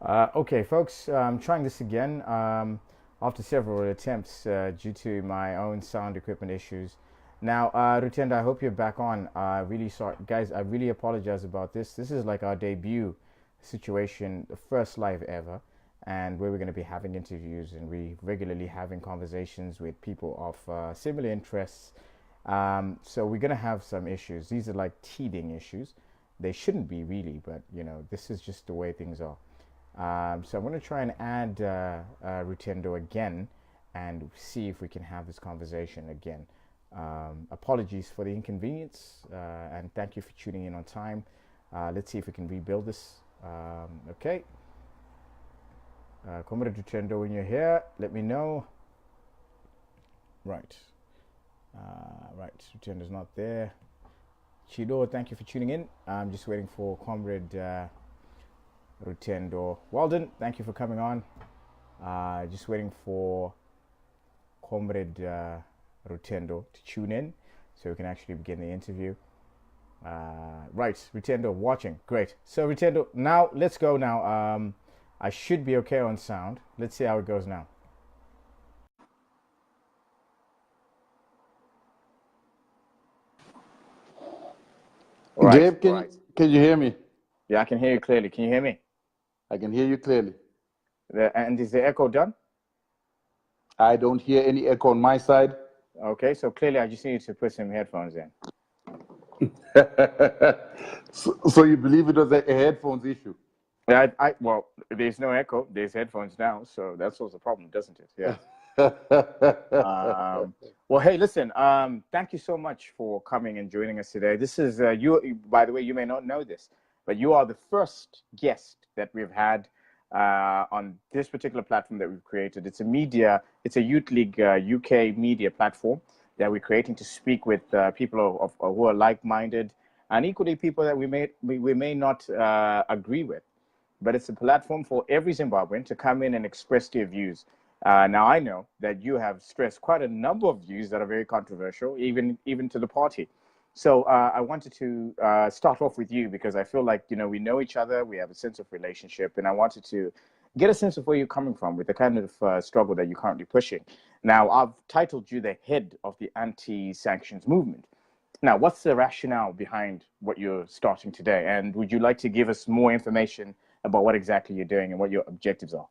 Okay, folks, I'm trying this again after several attempts due to my own sound equipment issues. Now, Rutendo, I hope you're back on. Really sorry, guys. I really apologize about this. This is like our debut situation, the first live ever, and where we're going to be having interviews and we regularly having conversations with people of similar interests. So we're going to have some issues. These are like teething issues. They shouldn't be really, but this is just the way things are. So I'm going to try and add Rutendo again and see if we can have this conversation again. Apologies for the inconvenience and thank you for tuning in on time. Let's see if we can rebuild this. Okay. Comrade Rutendo, when you're here, let me know. Right. Right. Rutendo's not there. Chido, thank you for tuning in. I'm just waiting for Comrade Rutendo. Walden, thank you for coming on. Just waiting for Comrade Rutendo to tune in so we can actually begin the interview. Right, Rutendo watching. Great. So Rutendo, now let's go now. I should be okay on sound. Let's see how it goes now. All right. Dave, can you hear me? Yeah, I can hear you clearly. Can you hear me? I can hear you clearly. And is the echo done? I don't hear any echo on my side. Okay, so clearly I just need to put some headphones in. So you believe it was a headphones issue? Yeah, well, there's no echo. There's headphones now, so that solves the problem, doesn't it? Yeah. Well, hey, listen. Thank you so much for coming and joining us today. This is you. By the way, you may not know this, but you are the first guest that we've had on this particular platform that we've created. It's a Youth League UK media platform that we're creating to speak with people who are like-minded and equally people that we may not agree with. But it's a platform for every Zimbabwean to come in and express their views. Now, I know that you have stressed quite a number of views that are very controversial, even to the party. So I wanted to start off with you because I feel like, we know each other, we have a sense of relationship, and I wanted to get a sense of where you're coming from with the kind of struggle that you're currently pushing. Now, I've titled you the head of the Anti Sanctions movement. Now, what's the rationale behind what you're starting today? And would you like to give us more information about what exactly you're doing and what your objectives are?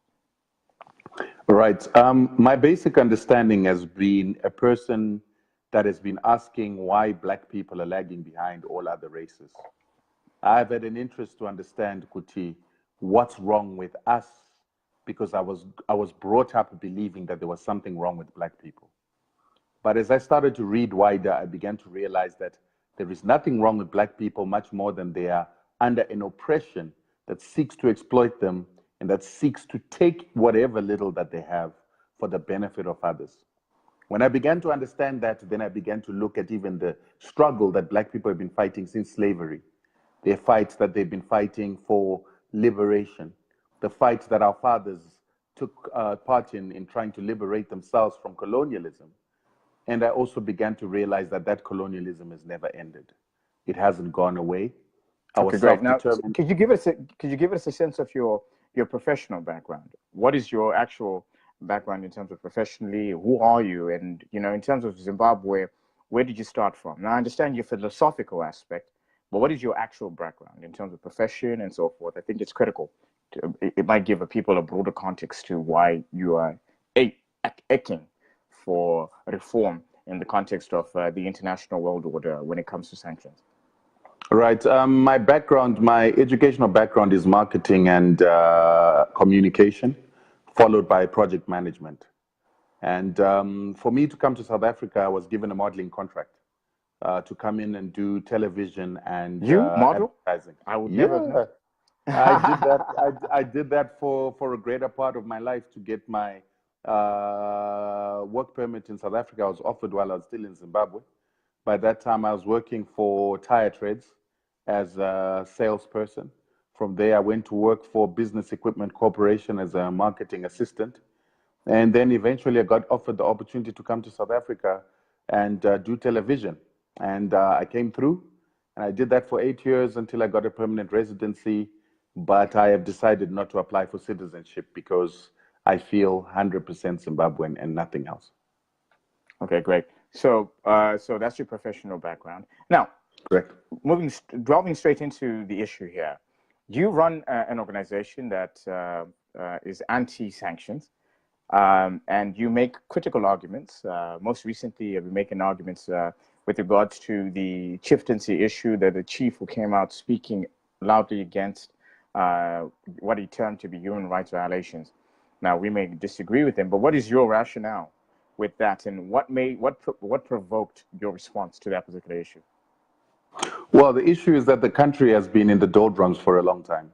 Right. My basic understanding has been a person that has been asking why Black people are lagging behind all other races. I've had an interest to understand, Kuti, what's wrong with us, because I was brought up believing that there was something wrong with Black people. But as I started to read wider, I began to realize that there is nothing wrong with Black people, much more than they are under an oppression that seeks to exploit them and that seeks to take whatever little that they have for the benefit of others. When I began to understand that, then I began to look at even the struggle that Black people have been fighting since slavery, the fights that they've been fighting for liberation, the fights that our fathers took part in trying to liberate themselves from colonialism. And I also began to realize that colonialism has never ended. It hasn't gone away. Okay, great. Now, could you give us a sense of your professional background? What is your actual background in terms of professionally? Who are you? And in terms of Zimbabwe, where did you start from? Now, I understand your philosophical aspect, but what is your actual background in terms of profession and so forth? I think it's critical. It might give people a broader context to why you are aching for reform in the context of the international world order when it comes to sanctions. Right. My educational background is marketing and communication, followed by project management. And for me to come to South Africa, I was given a modeling contract to come in and do television and advertising. I would never have known. I did that. I did that for a greater part of my life to get my work permit in South Africa. I was offered while I was still in Zimbabwe. By that time, I was working for Tire Trades as a salesperson. From there, I went to work for Business Equipment Corporation as a marketing assistant. And then eventually I got offered the opportunity to come to South Africa and do television. And I came through and I did that for 8 years until I got a permanent residency but I have decided not to apply for citizenship because I feel 100% Zimbabwean and nothing else. Okay, great. So, so that's your professional background. Now, Correct. delving straight into the issue here, you run an organization that is Anti Sanctions, and you make critical arguments. Most recently, you've been making arguments with regards to the chieftaincy issue, that the chief who came out speaking loudly against what he termed to be human rights violations. Now, we may disagree with him, but what is your rationale with that, and what provoked your response to that particular issue? Well, the issue is that the country has been in the doldrums for a long time.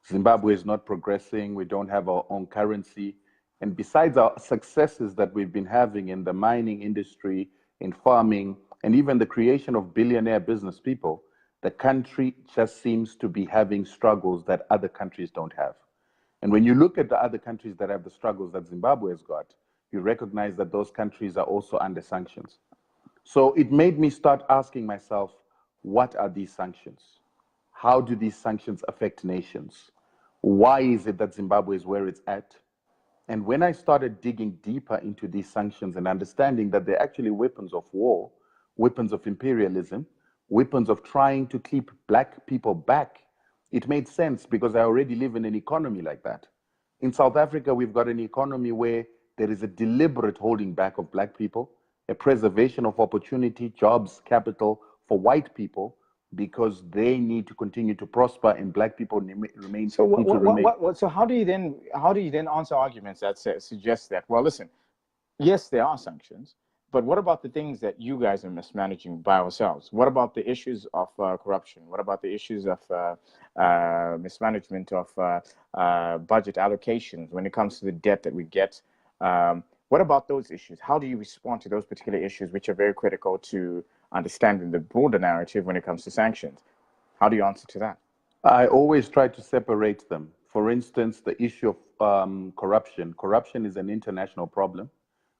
Zimbabwe is not progressing. We don't have our own currency. And besides our successes that we've been having in the mining industry, in farming, and even the creation of billionaire business people, the country just seems to be having struggles that other countries don't have. And when you look at the other countries that have the struggles that Zimbabwe has got, you recognize that those countries are also under sanctions. So it made me start asking myself, what are these sanctions? How do these sanctions affect nations? Why is it that Zimbabwe is where it's at? And when I started digging deeper into these sanctions and understanding that they're actually weapons of war, weapons of imperialism, weapons of trying to keep black people back, it made sense because I already live in an economy like that. In South Africa, we've got an economy where there is a deliberate holding back of black people, a preservation of opportunity, jobs, capital for white people, because they need to continue to prosper and black people remain. So how do you then answer arguments that suggest that, well, listen, yes, there are sanctions, but what about the things that you guys are mismanaging by ourselves? What about the issues of corruption? What about the issues of mismanagement of budget allocations when it comes to the debt that we get? What about those issues? How do you respond to those particular issues, which are very critical to understanding the broader narrative when it comes to sanctions? How do you answer to that? I always try to separate them. For instance, the issue of corruption. Corruption is an international problem.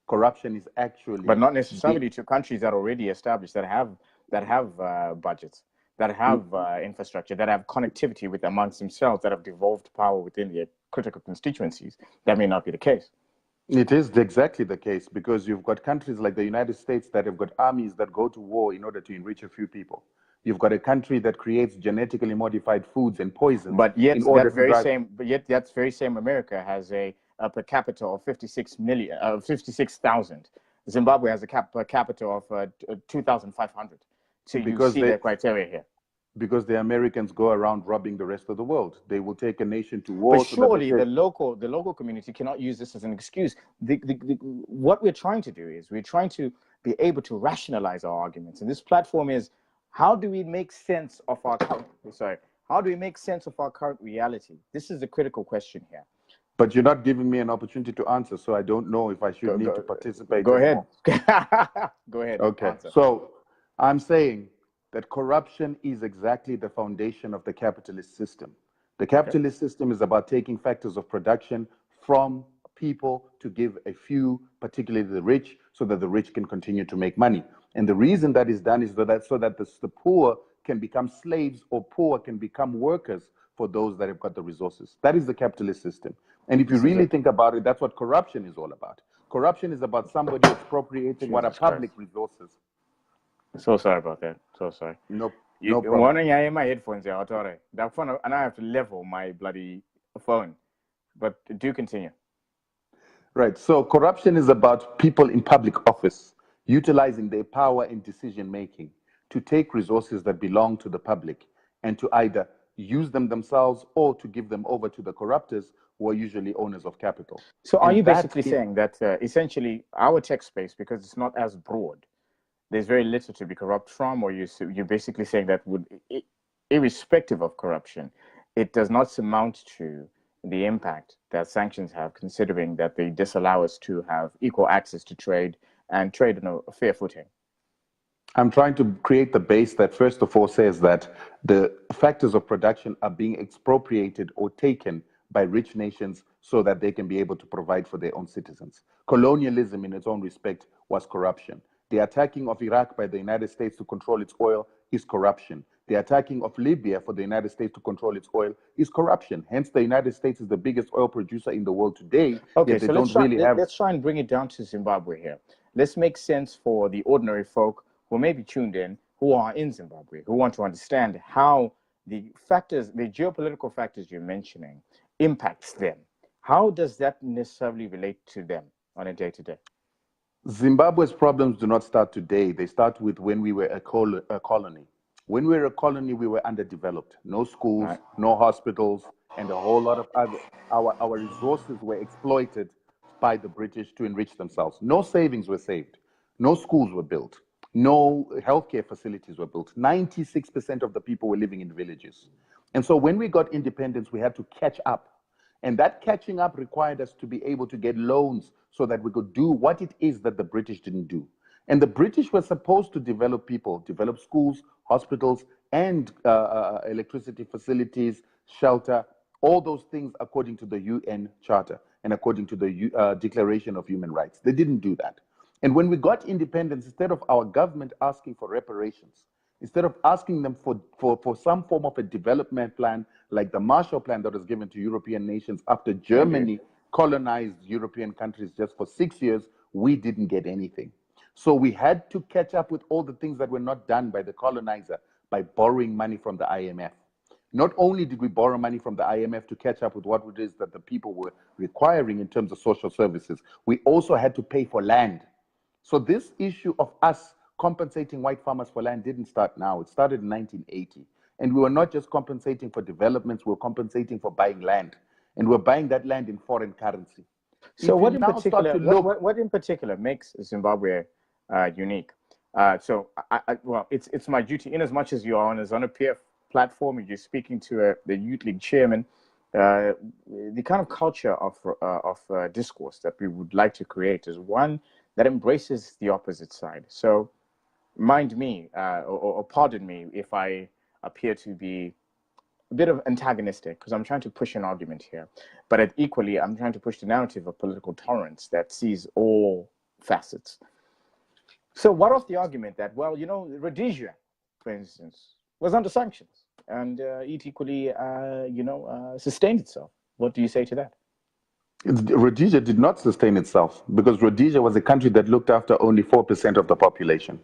Corruption is actually, but not necessarily to countries that are already established, that have budgets, that have infrastructure, that have connectivity with amongst themselves, that have devolved power within their critical constituencies. That may not be the case. It is exactly the case, because you've got countries like the United States that have got armies that go to war in order to enrich a few people. You've got a country that creates genetically modified foods and poisons. But yet that very same America has a per capita of 56,000. Zimbabwe has a per capita of 2,500. So you see the criteria here. Because the Americans go around robbing the rest of the world. They will take a nation to war. But surely the local community cannot use this as an excuse. What we're trying to do is we're trying to be able to rationalize our arguments. And this platform is, how do we make sense of our current reality? This is a critical question here. But you're not giving me an opportunity to answer, so I don't know if I should need to participate. Go ahead. Go ahead. Okay. Answer. So I'm saying that corruption is exactly the foundation of the capitalist system. The capitalist system is about taking factors of production from people to give a few, particularly the rich, so that the rich can continue to make money. And the reason that is done is so that the poor can become slaves, or poor can become workers for those that have got the resources. That is the capitalist system. And if you really think about it, that's what corruption is all about. Corruption is about somebody expropriating what are public resources. So sorry about that. So sorry. No problem. One thing I have my headphones out, that phone, and I have to level my bloody phone. But do continue. Right. So corruption is about people in public office utilizing their power in decision making to take resources that belong to the public and to either use them themselves or to give them over to the corruptors, who are usually owners of capital. So are you basically saying that essentially our tech space, because it's not as broad, there's very little to be corrupt from, or you're basically saying that irrespective of corruption, it does not surmount to the impact that sanctions have, considering that they disallow us to have equal access to trade and trade on a fair footing? I'm trying to create the base that first of all says that the factors of production are being expropriated or taken by rich nations so that they can be able to provide for their own citizens. Colonialism in its own respect was corruption. The attacking of Iraq by the United States to control its oil is corruption. The attacking of Libya for the United States to control its oil is corruption. Hence, the United States is the biggest oil producer in the world today, Okay, yet they so don't really have... let's try and bring it down to Zimbabwe here. Let's make sense for the ordinary folk who may be tuned in, who are in Zimbabwe, who want to understand how the factors, the geopolitical factors you're mentioning, impacts them. How does that necessarily relate to them on a day-to-day? Zimbabwe's problems do not start today. They start with when we were a colony. When we were a colony, we were underdeveloped. No schools, Right. no hospitals, and a whole lot of other... Our resources were exploited by the British to enrich themselves. No savings were saved. No schools were built. No healthcare facilities were built. 96% of the people were living in villages. And so when we got independence, we had to catch up. And that catching up required us to be able to get loans so that we could do what it is that the British didn't do. And the British were supposed to develop people, develop schools, hospitals, and electricity facilities, shelter, all those things according to the UN Charter and according to the Declaration of Human Rights. They didn't do that. And when we got independence, instead of our government asking for reparations, instead of asking them for some form of a development plan, like the Marshall Plan that was given to European nations after Germany colonized European countries just for 6 years, we didn't get anything. So we had to catch up with all the things that were not done by the colonizer by borrowing money from the IMF. Not only did we borrow money from the IMF to catch up with what it is that the people were requiring in terms of social services, we also had to pay for land. So this issue of us compensating white farmers for land didn't start now. It started in 1980. And we were not just compensating for developments, we were compensating for buying land. And we're buying that land in foreign currency. So what in particular makes Zimbabwe unique? Well, it's my duty, in as much as you are on a peer platform, and you're speaking to the Youth League chairman, the kind of culture of discourse that we would like to create is one that embraces the opposite side. So mind me, or pardon me if I appear to be a bit of antagonistic, because I'm trying to push an argument here. But equally, I'm trying to push the narrative of political tolerance that sees all facets. So what of the argument that, well, Rhodesia, for instance, was under sanctions and it equally, sustained itself? What do you say to that? Rhodesia did not sustain itself because Rhodesia was a country that looked after only 4% of the population.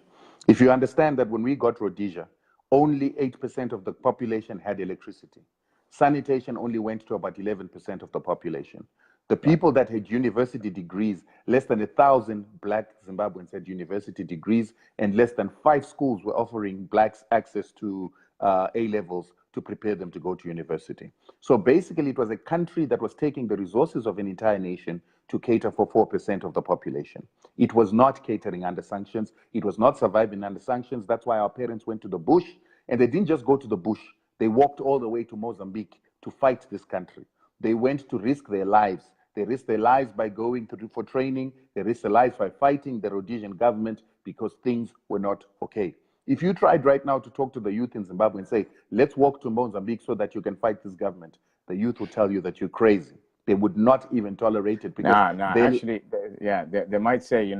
If you understand that when we got Rhodesia, only 8% of the population had electricity. Sanitation only went to about 11% of the population. The people that had university degrees, less than 1,000 black Zimbabweans had university degrees, and less than 5 schools were offering blacks access to A-levels to prepare them to go to university. So basically, it was a country that was taking the resources of an entire nation to cater for 4% of the population. It was not catering under sanctions. It was not surviving under sanctions. That's why our parents went to the bush, and they didn't just go to the bush. They walked all the way to Mozambique to fight this country. They went to risk their lives. They risked their lives by going for training. They risked their lives by fighting the Rhodesian government because things were not okay. If you tried right now to talk to the youth in Zimbabwe and say, let's walk to Mozambique so that you can fight this government, the youth will tell you that you're crazy. They would not even tolerate it. Because actually, they might say,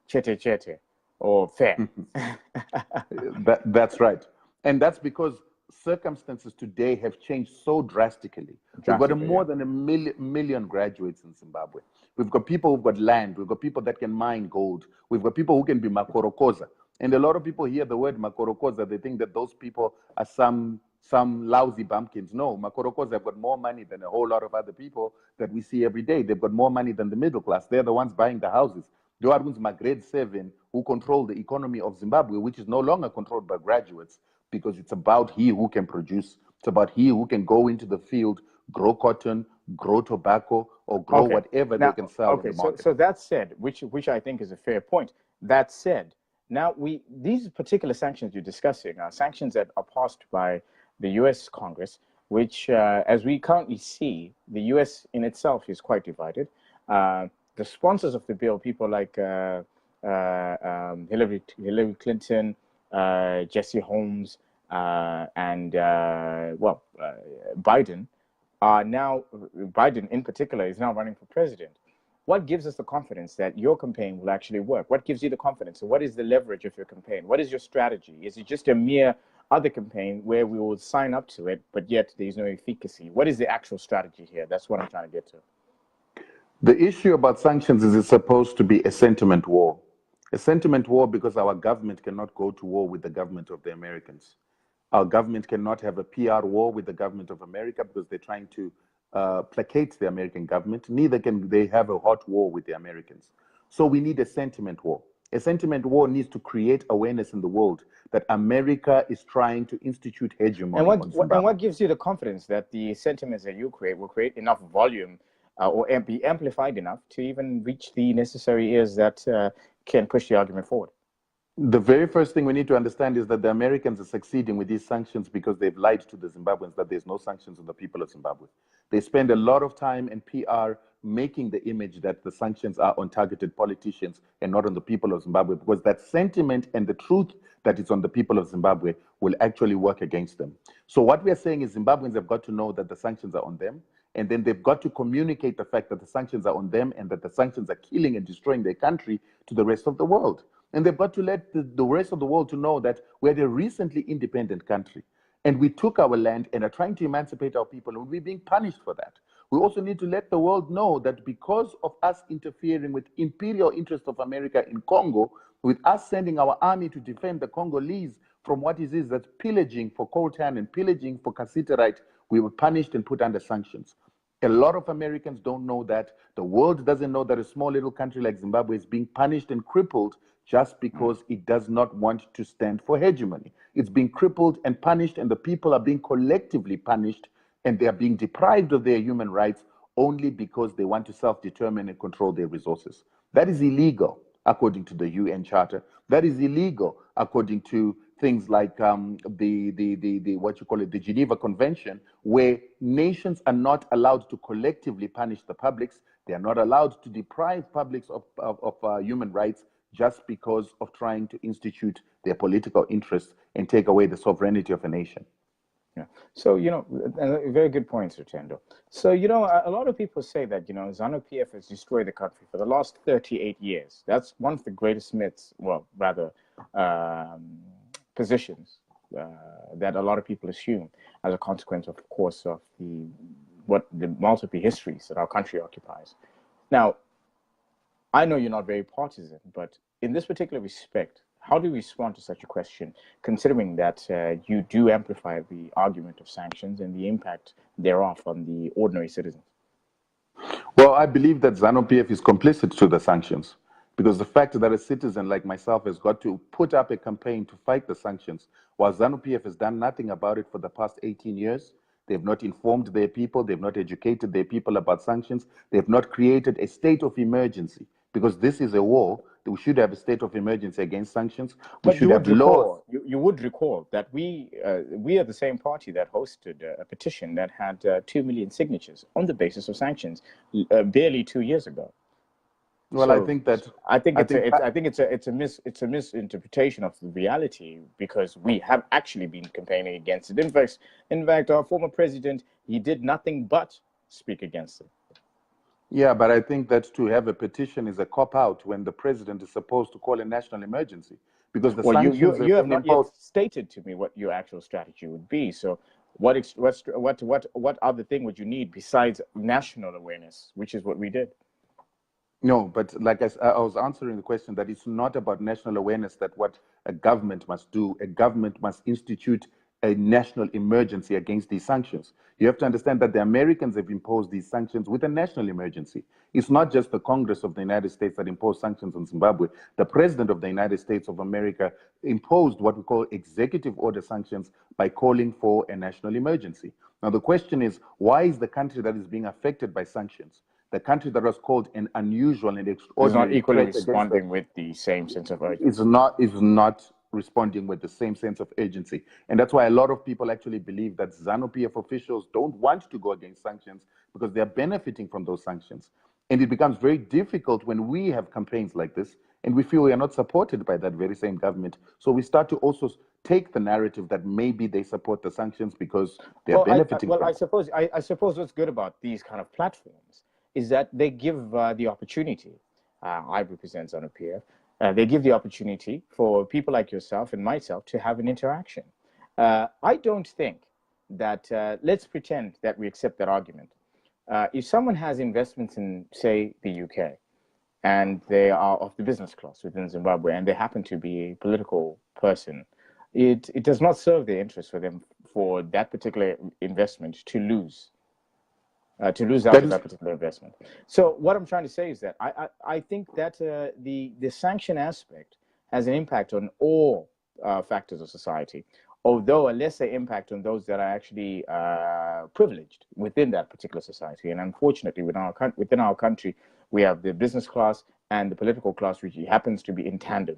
chete chete or fair. That's right. And that's because circumstances today have changed so drastically. We've got more than a million graduates in Zimbabwe. We've got people who've got land. We've got people that can mine gold. We've got people who can be makorokoza. And a lot of people hear the word makorokoza, they think that those people are some lousy bumpkins. No, makorokoza have got more money than a whole lot of other people that we see every day. They've got more money than the middle class. They're the ones buying the houses. They are ones grade 7 who control the economy of Zimbabwe, which is no longer controlled by graduates, because it's about he who can produce. It's about he who can go into the field, grow cotton, grow tobacco, or grow whatever they can sell in the market. So that said, which I think is a fair point. That said, now these particular sanctions you're discussing are sanctions that are passed by the U.S. Congress, which, as we currently see, the U.S. in itself is quite divided. The sponsors of the bill, people like Hillary Clinton, Jesse Holmes, and Biden are now, Biden in particular is now running for president. What gives us the confidence that your campaign will actually work? What gives you the confidence? What is the leverage of your campaign? What is your strategy? Is it just a mere other campaign where we will sign up to it, but yet there's no efficacy. What is the actual strategy here? That's what I'm trying to get to. The issue about sanctions is it's supposed to be a sentiment war. A sentiment war because our government cannot go to war with the government of the Americans. Our government cannot have a PR war with the government of America because they're trying to placate the American government. Neither can they have a hot war with the Americans. So we need a sentiment war. A sentiment war needs to create awareness in the world that America is trying to institute hegemony on Zimbabwe. And what gives you the confidence that the sentiments that you create will create enough volume or be amplified enough to even reach the necessary ears that can push the argument forward? The very first thing we need to understand is that the Americans are succeeding with these sanctions because they've lied to the Zimbabweans that there's no sanctions on the people of Zimbabwe. They spend a lot of time and PR making the image that the sanctions are on targeted politicians and not on the people of Zimbabwe, because that sentiment and the truth that it's on the people of Zimbabwe will actually work against them. So what we are saying is Zimbabweans have got to know that the sanctions are on them, and then they've got to communicate the fact that the sanctions are on them and that the sanctions are killing and destroying their country to the rest of the world. And they've got to let the rest of the world to know that we're a recently independent country. And we took our land and are trying to emancipate our people, and we're being punished for that. We also need to let the world know that because of us interfering with imperial interests of America in Congo, with us sending our army to defend the Congolese from what it is that's pillaging for coltan and pillaging for cassiterite, we were punished and put under sanctions. A lot of Americans don't know that. The world doesn't know that a small little country like Zimbabwe is being punished and crippled just because it does not want to stand for hegemony. It's being crippled and punished, and the people are being collectively punished, and they are being deprived of their human rights only because they want to self-determine and control their resources. That is illegal, according to the UN Charter. That is illegal, according to things like the Geneva Convention, where nations are not allowed to collectively punish the publics. They are not allowed to deprive publics of human rights just because of trying to institute their political interests and take away the sovereignty of a nation. Yeah. So, very good points, Rutendo. So, a lot of people say that, ZANU-PF has destroyed the country for the last 38 years. That's one of the greatest myths, well, rather, positions that a lot of people assume as a consequence, of course, of the multiple histories that our country occupies. Now, I know you're not very partisan, but in this particular respect, how do you respond to such a question, considering that you do amplify the argument of sanctions and the impact thereof on the ordinary citizens? Well, I believe that ZANU-PF is complicit to the sanctions, because the fact that a citizen like myself has got to put up a campaign to fight the sanctions, while ZANU-PF has done nothing about it for the past 18 years. They've not informed their people. They've not educated their people about sanctions. They've not created a state of emergency, because this is a war. We should have a state of emergency against sanctions. We should have laws. You would recall that we are the same party that hosted a petition that had 2 million signatures on the basis of sanctions barely 2 years ago. Well, so, I think it's a misinterpretation of the reality, because we have actually been campaigning against it. In fact, our former president, he did nothing but speak against it. Yeah, but I think that to have a petition is a cop-out when the president is supposed to call a national emergency, because the sanctions you have not yet stated to me what your actual strategy would be. So what other thing would you need besides national awareness, which is what we did? No, but like I was answering the question, that it's not about national awareness, that what a government must do. A government must institute a national emergency against these sanctions. You have to understand that the Americans have imposed these sanctions with a national emergency. It's not just the Congress of the United States that imposed sanctions on Zimbabwe. The President of the United States of America imposed what we call executive order sanctions by calling for a national emergency. Now, the question is, why is the country that is being affected by sanctions, the country that was called an unusual and extraordinary, is not equally responding with the same sense of urgency? Is not responding with the same sense of urgency. And that's why a lot of people actually believe that ZANU-PF officials don't want to go against sanctions because they're benefiting from those sanctions. And it becomes very difficult when we have campaigns like this and we feel we are not supported by that very same government. So we start to also take the narrative that maybe they support the sanctions because they're benefiting from it. I suppose what's good about these kind of platforms is that they give the opportunity. I represent ZANU-PF. They give the opportunity for people like yourself and myself to have an interaction. I don't think that, let's pretend that we accept that argument. If someone has investments in, say, the UK, and they are of the business class within Zimbabwe, and they happen to be a political person, it does not serve their interest for them for that particular investment to lose out That of is that particular investment. So what I'm trying to say is that I think that the sanction aspect has an impact on all factors of society, although a lesser impact on those that are actually privileged within that particular society. And unfortunately, within our country, we have the business class and the political class, which happens to be in tandem.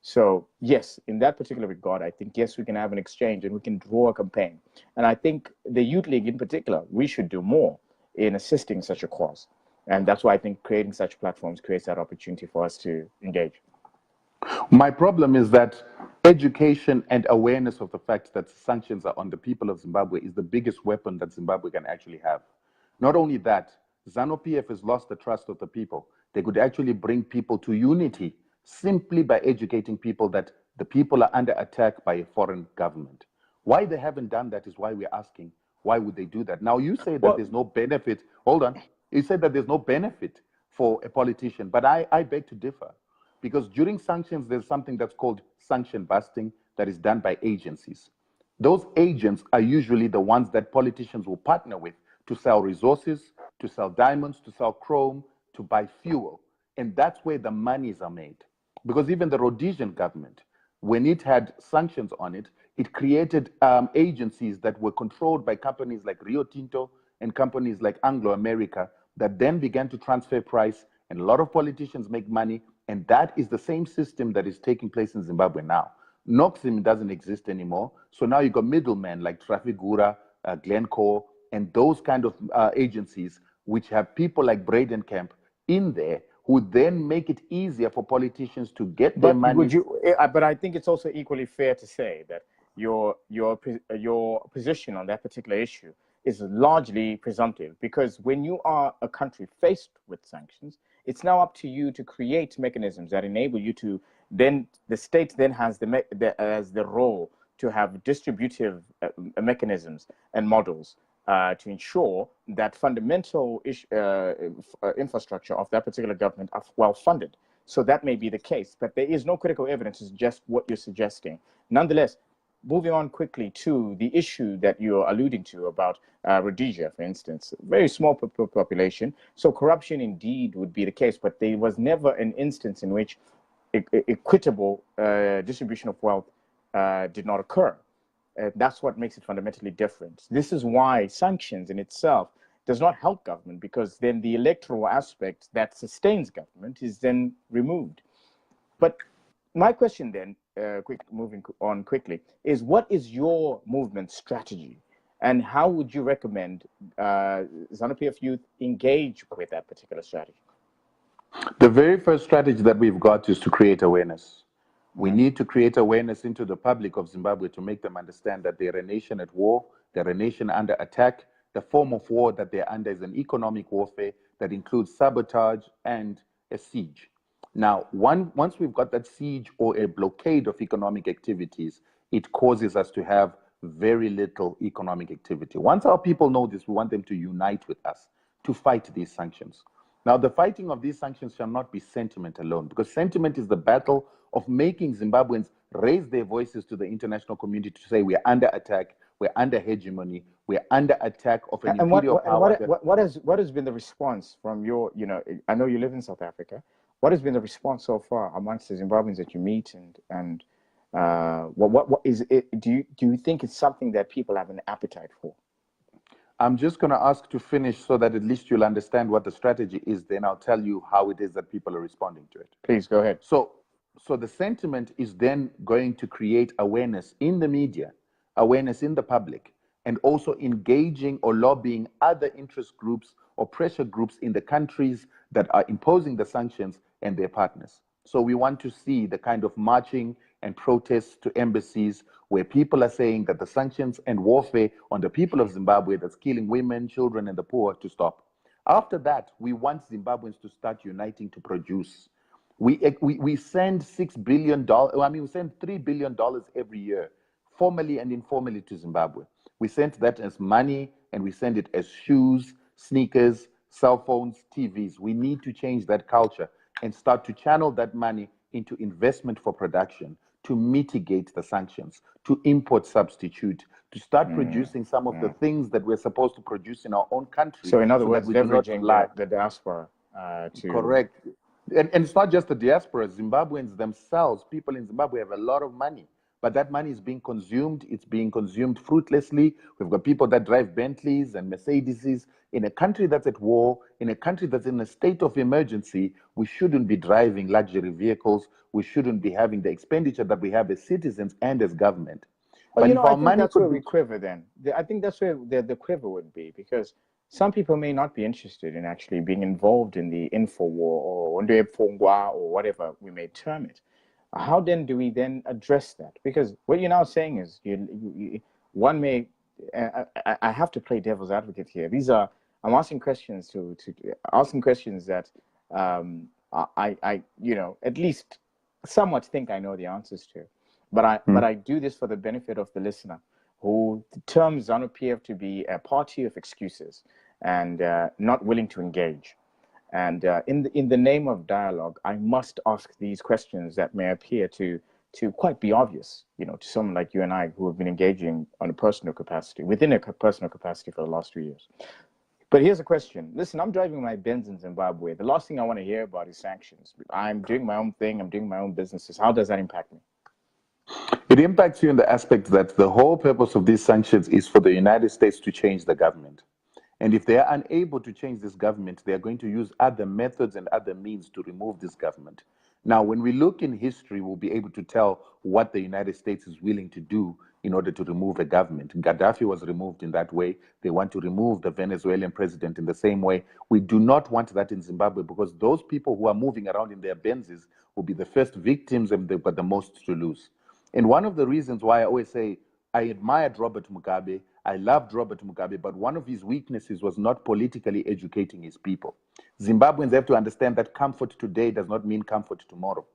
So yes, in that particular regard, I think, yes, we can have an exchange and we can draw a campaign. And I think the Youth League in particular, we should do more in assisting such a cause. And that's why I think creating such platforms creates that opportunity for us to engage. My problem is that education and awareness of the fact that sanctions are on the people of Zimbabwe is the biggest weapon that Zimbabwe can actually have. Not only that, ZANU-PF has lost the trust of the people. They could actually bring people to unity simply by educating people that the people are under attack by a foreign government. Why they haven't done that is why we're asking, why would they do that? Now, you say that there's no benefit. Hold on. You said that there's no benefit for a politician, but I beg to differ. Because during sanctions, there's something that's called sanction busting that is done by agencies. Those agents are usually the ones that politicians will partner with to sell resources, to sell diamonds, to sell chrome, to buy fuel. And that's where the monies are made. Because even the Rhodesian government, when it had sanctions on it, it created agencies that were controlled by companies like Rio Tinto and companies like Anglo America that then began to transfer price, and a lot of politicians make money. And that is the same system that is taking place in Zimbabwe now. Noxim doesn't exist anymore. So now you've got middlemen like Trafigura, Glencore, and those kind of agencies, which have people like Braden Camp in there, who then make it easier for politicians to get their money. But I think it's also equally fair to say that your position on that particular issue is largely presumptive, because when you are a country faced with sanctions, it's now up to you to create mechanisms that enable you to then, the state then has the role to have distributive mechanisms and models to ensure that fundamental infrastructure of that particular government are well funded. So that may be the case, but there is no critical evidence to suggest what you're suggesting. Nonetheless, moving on quickly to the issue that you're alluding to about Rhodesia, for instance, very small population. So corruption indeed would be the case, but there was never an instance in which equitable distribution of wealth did not occur. That's what makes it fundamentally different. This is why sanctions in itself does not help government, because then the electoral aspect that sustains government is then removed. But my question then, moving on quickly, is what is your movement strategy, and how would you recommend ZANU-PF youth engage with that particular strategy? The very first strategy that we've got is to create awareness. We need to create awareness into the public of Zimbabwe to make them understand that they're a nation at war, they're a nation under attack. The form of war that they're under is an economic warfare that includes sabotage and a siege. Now, once we've got that siege or a blockade of economic activities, it causes us to have very little economic activity. Once our people know this, we want them to unite with us to fight these sanctions. Now, the fighting of these sanctions shall not be sentiment alone, because sentiment is the battle of making Zimbabweans raise their voices to the international community to say we're under attack, we're under hegemony, we're under attack of an imperial power. What has been the response from your, I know you live in South Africa. What has been the response so far amongst the Zimbabweans that you meet, and what is it? Do you think it's something that people have an appetite for? I'm just going to ask to finish so that at least you'll understand what the strategy is. Then I'll tell you how it is that people are responding to it. Please go ahead. So the sentiment is then going to create awareness in the media, awareness in the public, and also engaging or lobbying other interest groups or pressure groups in the countries that are imposing the sanctions and their partners. So we want to see the kind of marching and protests to embassies where people are saying that the sanctions and warfare on the people of Zimbabwe that's killing women, children, and the poor to stop. After that, we want Zimbabweans to start uniting to produce. We send $6 billion, we send $3 billion every year formally and informally to Zimbabwe. We sent that as money, and we send it as shoes, sneakers, cell phones, TVs. We need to change that culture and start to channel that money into investment for production, to mitigate the sanctions, to import substitute, to start producing some of the things that we're supposed to produce in our own country. So in other so words, that we do not leveraging rely. the diaspora to... Correct. And it's not just the diaspora. Zimbabweans themselves, people in Zimbabwe have a lot of money, but that money is being consumed. It's being consumed fruitlessly. We've got people that drive Bentleys and Mercedeses. In a country that's at war, in a country that's in a state of emergency, we shouldn't be driving luxury vehicles. We shouldn't be having the expenditure that we have as citizens and as government. Well, But you if know, I our think money that's could where be... we quiver then. I think that's where the quiver would be, because some people may not be interested in actually being involved in the info war or whatever we may term it. How then do we then address that? Because what you're now saying is one may... I have to play devil's advocate here. I'm asking questions asking questions that you know, at least somewhat think I know the answers to. But I do this for the benefit of the listener, who terms ZANU-PF to be a party of excuses and not willing to engage. And in the name of dialogue, I must ask these questions that may appear to quite be obvious, you know, to someone like you and I who have been engaging on a personal capacity, within a personal capacity for the last 2 years. But here's a question. Listen, I'm driving my Benz in Zimbabwe. The last thing I want to hear about is sanctions. I'm doing my own thing. I'm doing my own businesses. How does that impact me? It impacts you in the aspect that the whole purpose of these sanctions is for the United States to change the government. And if they are unable to change this government, they are going to use other methods and other means to remove this government. Now, when we look in history, we'll be able to tell what the United States is willing to do in order to remove a government. Gaddafi was removed in that way. They want to remove the Venezuelan president in the same way. We do not want that in Zimbabwe, because those people who are moving around in their Benzes will be the first victims, and they've got the most to lose. And one of the reasons why I always say I admired Robert Mugabe, I loved Robert Mugabe, but one of his weaknesses was not politically educating his people. Zimbabweans have to understand that comfort today does not mean comfort tomorrow.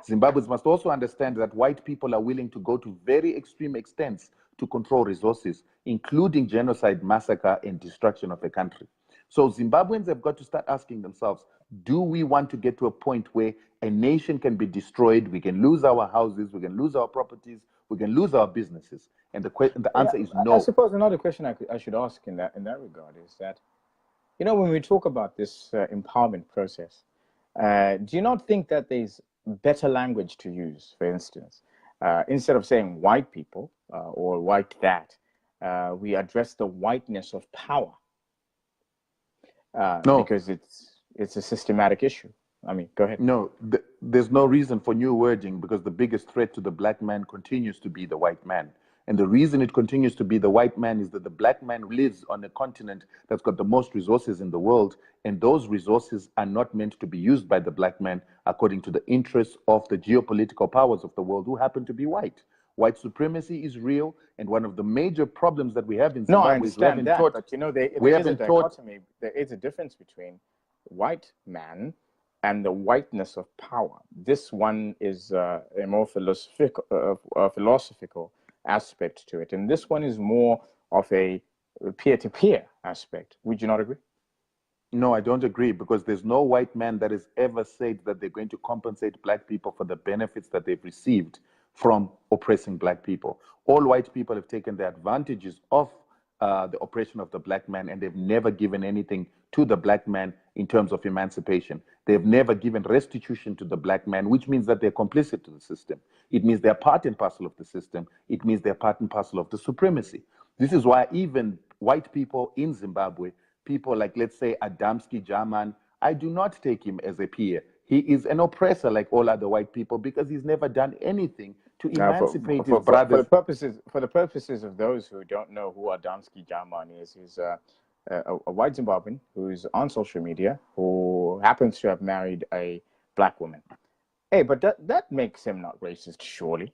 Zimbabweans must also understand that white people are willing to go to very extreme extents to control resources, including genocide, massacre, and destruction of a country. So Zimbabweans have got to start asking themselves, do we want to get to a point where a nation can be destroyed, we can lose our houses, we can lose our properties, we can lose our businesses? And the answer is no. I suppose another question I should ask in that regard is that, you know, when we talk about this empowerment process, do you not think that there's better language to use? For instance, instead of saying white people or white that, we address the whiteness of power, No. because it's a systematic issue. I mean, go ahead. No, there's no reason for new wording, because the biggest threat to the black man continues to be the white man. And the reason it continues to be the white man is that the black man lives on a continent that's got the most resources in the world, and those resources are not meant to be used by the black man according to the interests of the geopolitical powers of the world, who happen to be white. White supremacy is real, and one of the major problems that we have in Zimbabwe I understand is that, but you know, there is a dichotomy. There is a difference between white man and the whiteness of power. This one is a more philosophical aspect to it, and this one is more of a peer-to-peer aspect. Would you not agree? No, I don't agree, because there's no white man that has ever said that they're going to compensate black people for the benefits that they've received from oppressing black people. All white people have taken the advantages of the oppression of the black man, and they've never given anything to the black man in terms of emancipation. They've never given restitution to the black man, which means that they're complicit to the system. It means they're part and parcel of the system. It means they're part and parcel of the supremacy. This is why even white people in Zimbabwe, people like, let's say, Adamski Jaman, I do not take him as a peer. He is an oppressor like all other white people, because he's never done anything to emancipate his brothers. For the purposes of those who don't know who Adamski Jaman is, he's a white Zimbabwean who's on social media, who happens to have married a black woman. Hey, but that makes him not racist, surely?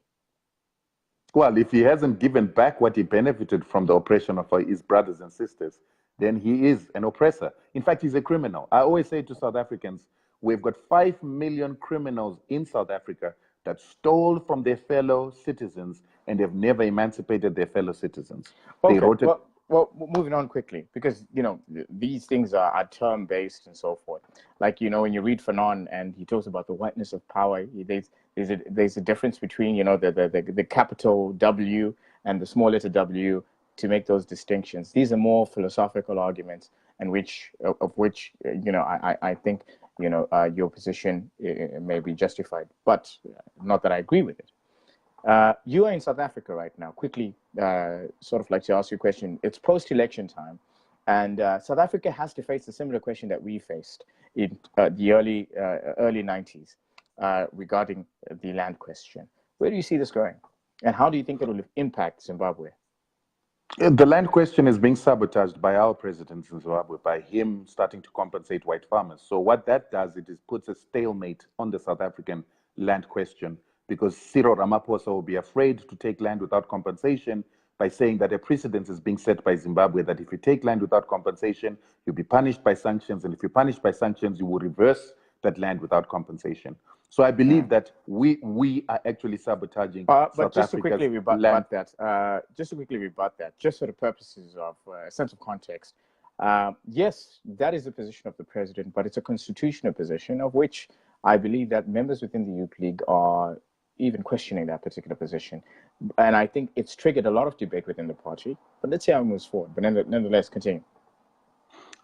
Well, if he hasn't given back what he benefited from the oppression of his brothers and sisters, then he is an oppressor. In fact, he's a criminal. I always say to South Africans, we've got 5 million criminals in South Africa, that stole from their fellow citizens and have never emancipated their fellow citizens. They Okay, wrote it. well, moving on quickly, because these things are term based and so forth. Like when you read Fanon and he talks about the whiteness of power, there's a difference between the capital W and the small letter W to make those distinctions. These are more philosophical arguments, and of which I think your position may be justified, but not that I agree with it. You are in South Africa right now. Quickly, sort of like to ask you a question. It's post-election time, and South Africa has to face a similar question that we faced in the early 90s regarding the land question. Where do you see this going, and how do you think it will impact Zimbabwe? The land question is being sabotaged by our president in Zimbabwe, by him starting to compensate white farmers. So what that does, it is puts a stalemate on the South African land question, because Cyril Ramaphosa will be afraid to take land without compensation by saying that a precedent is being set by Zimbabwe that if you take land without compensation, you'll be punished by sanctions, and if you're punished by sanctions, you will reverse that land without compensation. So I believe that we are actually sabotaging South Africa's land. Just to quickly rebut that, just for the purposes of a sense of context, yes, that is the position of the president, but it's a constitutional position of which I believe that members within the Youth League are even questioning that particular position. And I think it's triggered a lot of debate within the party. But let's see how it moves forward. But nonetheless, continue.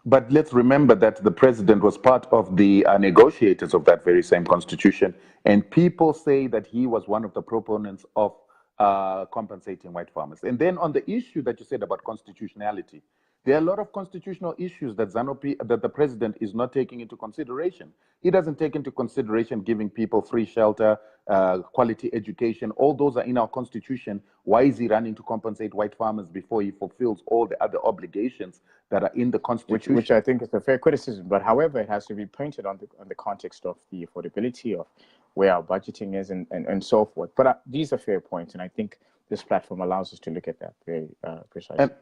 But let's remember that the president was part of the negotiators of that very same constitution. And people say that he was one of the proponents of compensating white farmers. And then on the issue that you said about constitutionality, there are a lot of constitutional issues that that the president is not taking into consideration. He doesn't take into consideration giving people free shelter, quality education. All those are in our constitution. Why is he running to compensate white farmers before he fulfills all the other obligations that are in the constitution? Which I think is a fair criticism. But however, it has to be pointed on the context of the affordability of where our budgeting is and so forth. But these are fair points, and I think this platform allows us to look at that very precisely.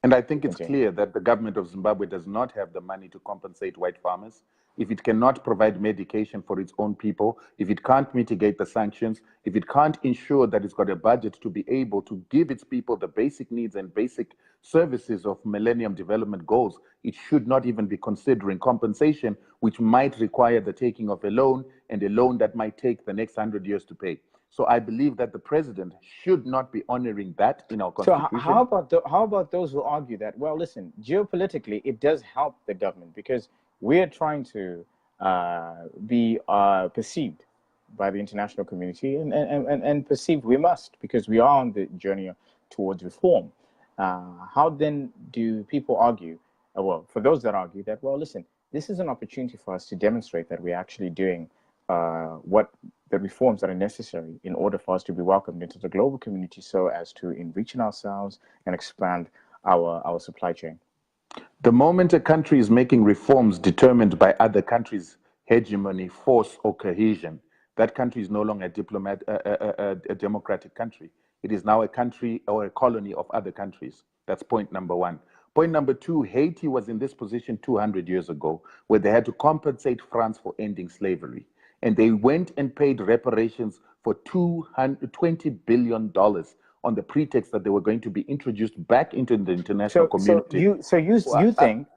And I think it's clear that the government of Zimbabwe does not have the money to compensate white farmers. If it cannot provide medication for its own people, if it can't mitigate the sanctions, if it can't ensure that it's got a budget to be able to give its people the basic needs and basic services of Millennium Development Goals, it should not even be considering compensation, which might require the taking of a loan, and a loan that might take the next 100 years to pay. So I believe that the president should not be honoring that in our constitution. So how about those who argue that, well, listen, geopolitically, it does help the government because we're trying to be perceived by the international community and perceived we must, because we are on the journey towards reform. How then do people argue, well, for those that argue that, well, listen, this is an opportunity for us to demonstrate that we're actually doing what the reforms that are necessary in order for us to be welcomed into the global community so as to enrich ourselves and expand our supply chain? The moment a country is making reforms determined by other countries' hegemony, force, or cohesion, that country is no longer a democratic country. It is now a country or a colony of other countries. That's point number one. Point number two, Haiti was in this position 200 years ago, where they had to compensate France for ending slavery. And they went and paid reparations for $20 billion on the pretext that they were going to be introduced back into the international community. So you think,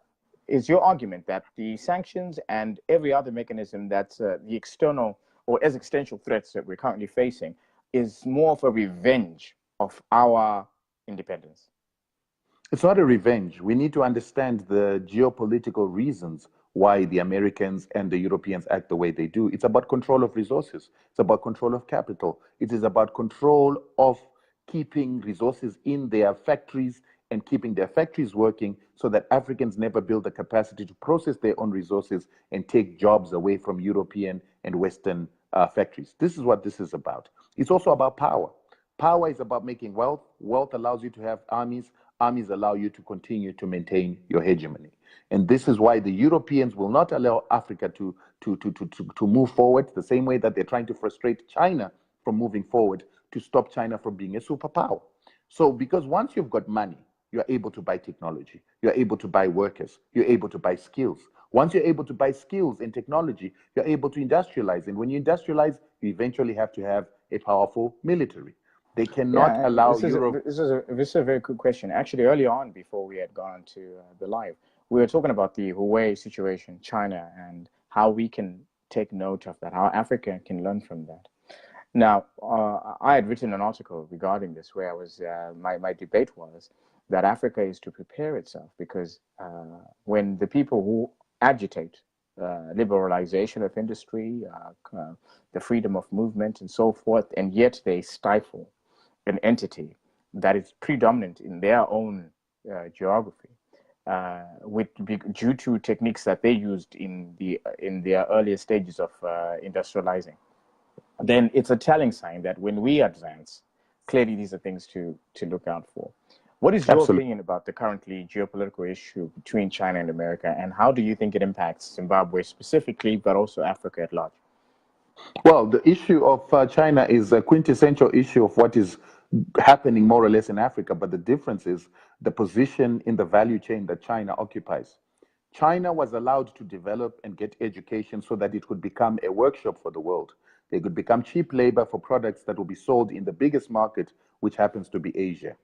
is your argument that the sanctions and every other mechanism that's the external or existential threats that we're currently facing is more of a revenge of our independence? It's not a revenge. We need to understand the geopolitical reasons why the Americans and the Europeans act the way they do. It's about control of resources. It's about control of capital. It is about control of keeping resources in their factories and keeping their factories working so that Africans never build the capacity to process their own resources and take jobs away from European and Western factories. This is what this is about. It's also about power. Power is about making wealth. Wealth allows you to have armies. Armies allow you to continue to maintain your hegemony. And this is why the Europeans will not allow Africa to move forward the same way that they're trying to frustrate China from moving forward to stop China from being a superpower. So because once you've got money, you're able to buy technology, you're able to buy workers, you're able to buy skills. Once you're able to buy skills and technology, you're able to industrialize. And when you industrialize, eventually have to have a powerful military. They cannot Yeah, allow Europe. this is a very good question. Actually, early on, before we had gone to the live, we were talking about the Huawei situation, China, and how we can take note of that, how Africa can learn from that. Now, I had written an article regarding this where I was my debate was that Africa is to prepare itself because when the people who agitate liberalization of industry, the freedom of movement, and so forth, and yet they stifle an entity that is predominant in their own geography, due to techniques that they used in their earlier stages of industrializing, then it's a telling sign that when we advance, clearly these are things to look out for. What is your Absolutely. opinion about the currently geopolitical issue between China and America, and how do you think it impacts Zimbabwe specifically, but also Africa at large? Well, the issue of China is a quintessential issue of what is happening more or less in Africa, but the difference is the position in the value chain that China occupies. China was allowed to develop and get education so that it could become a workshop for the world. They could become cheap labor for products that will be sold in the biggest market, which happens to be Asia.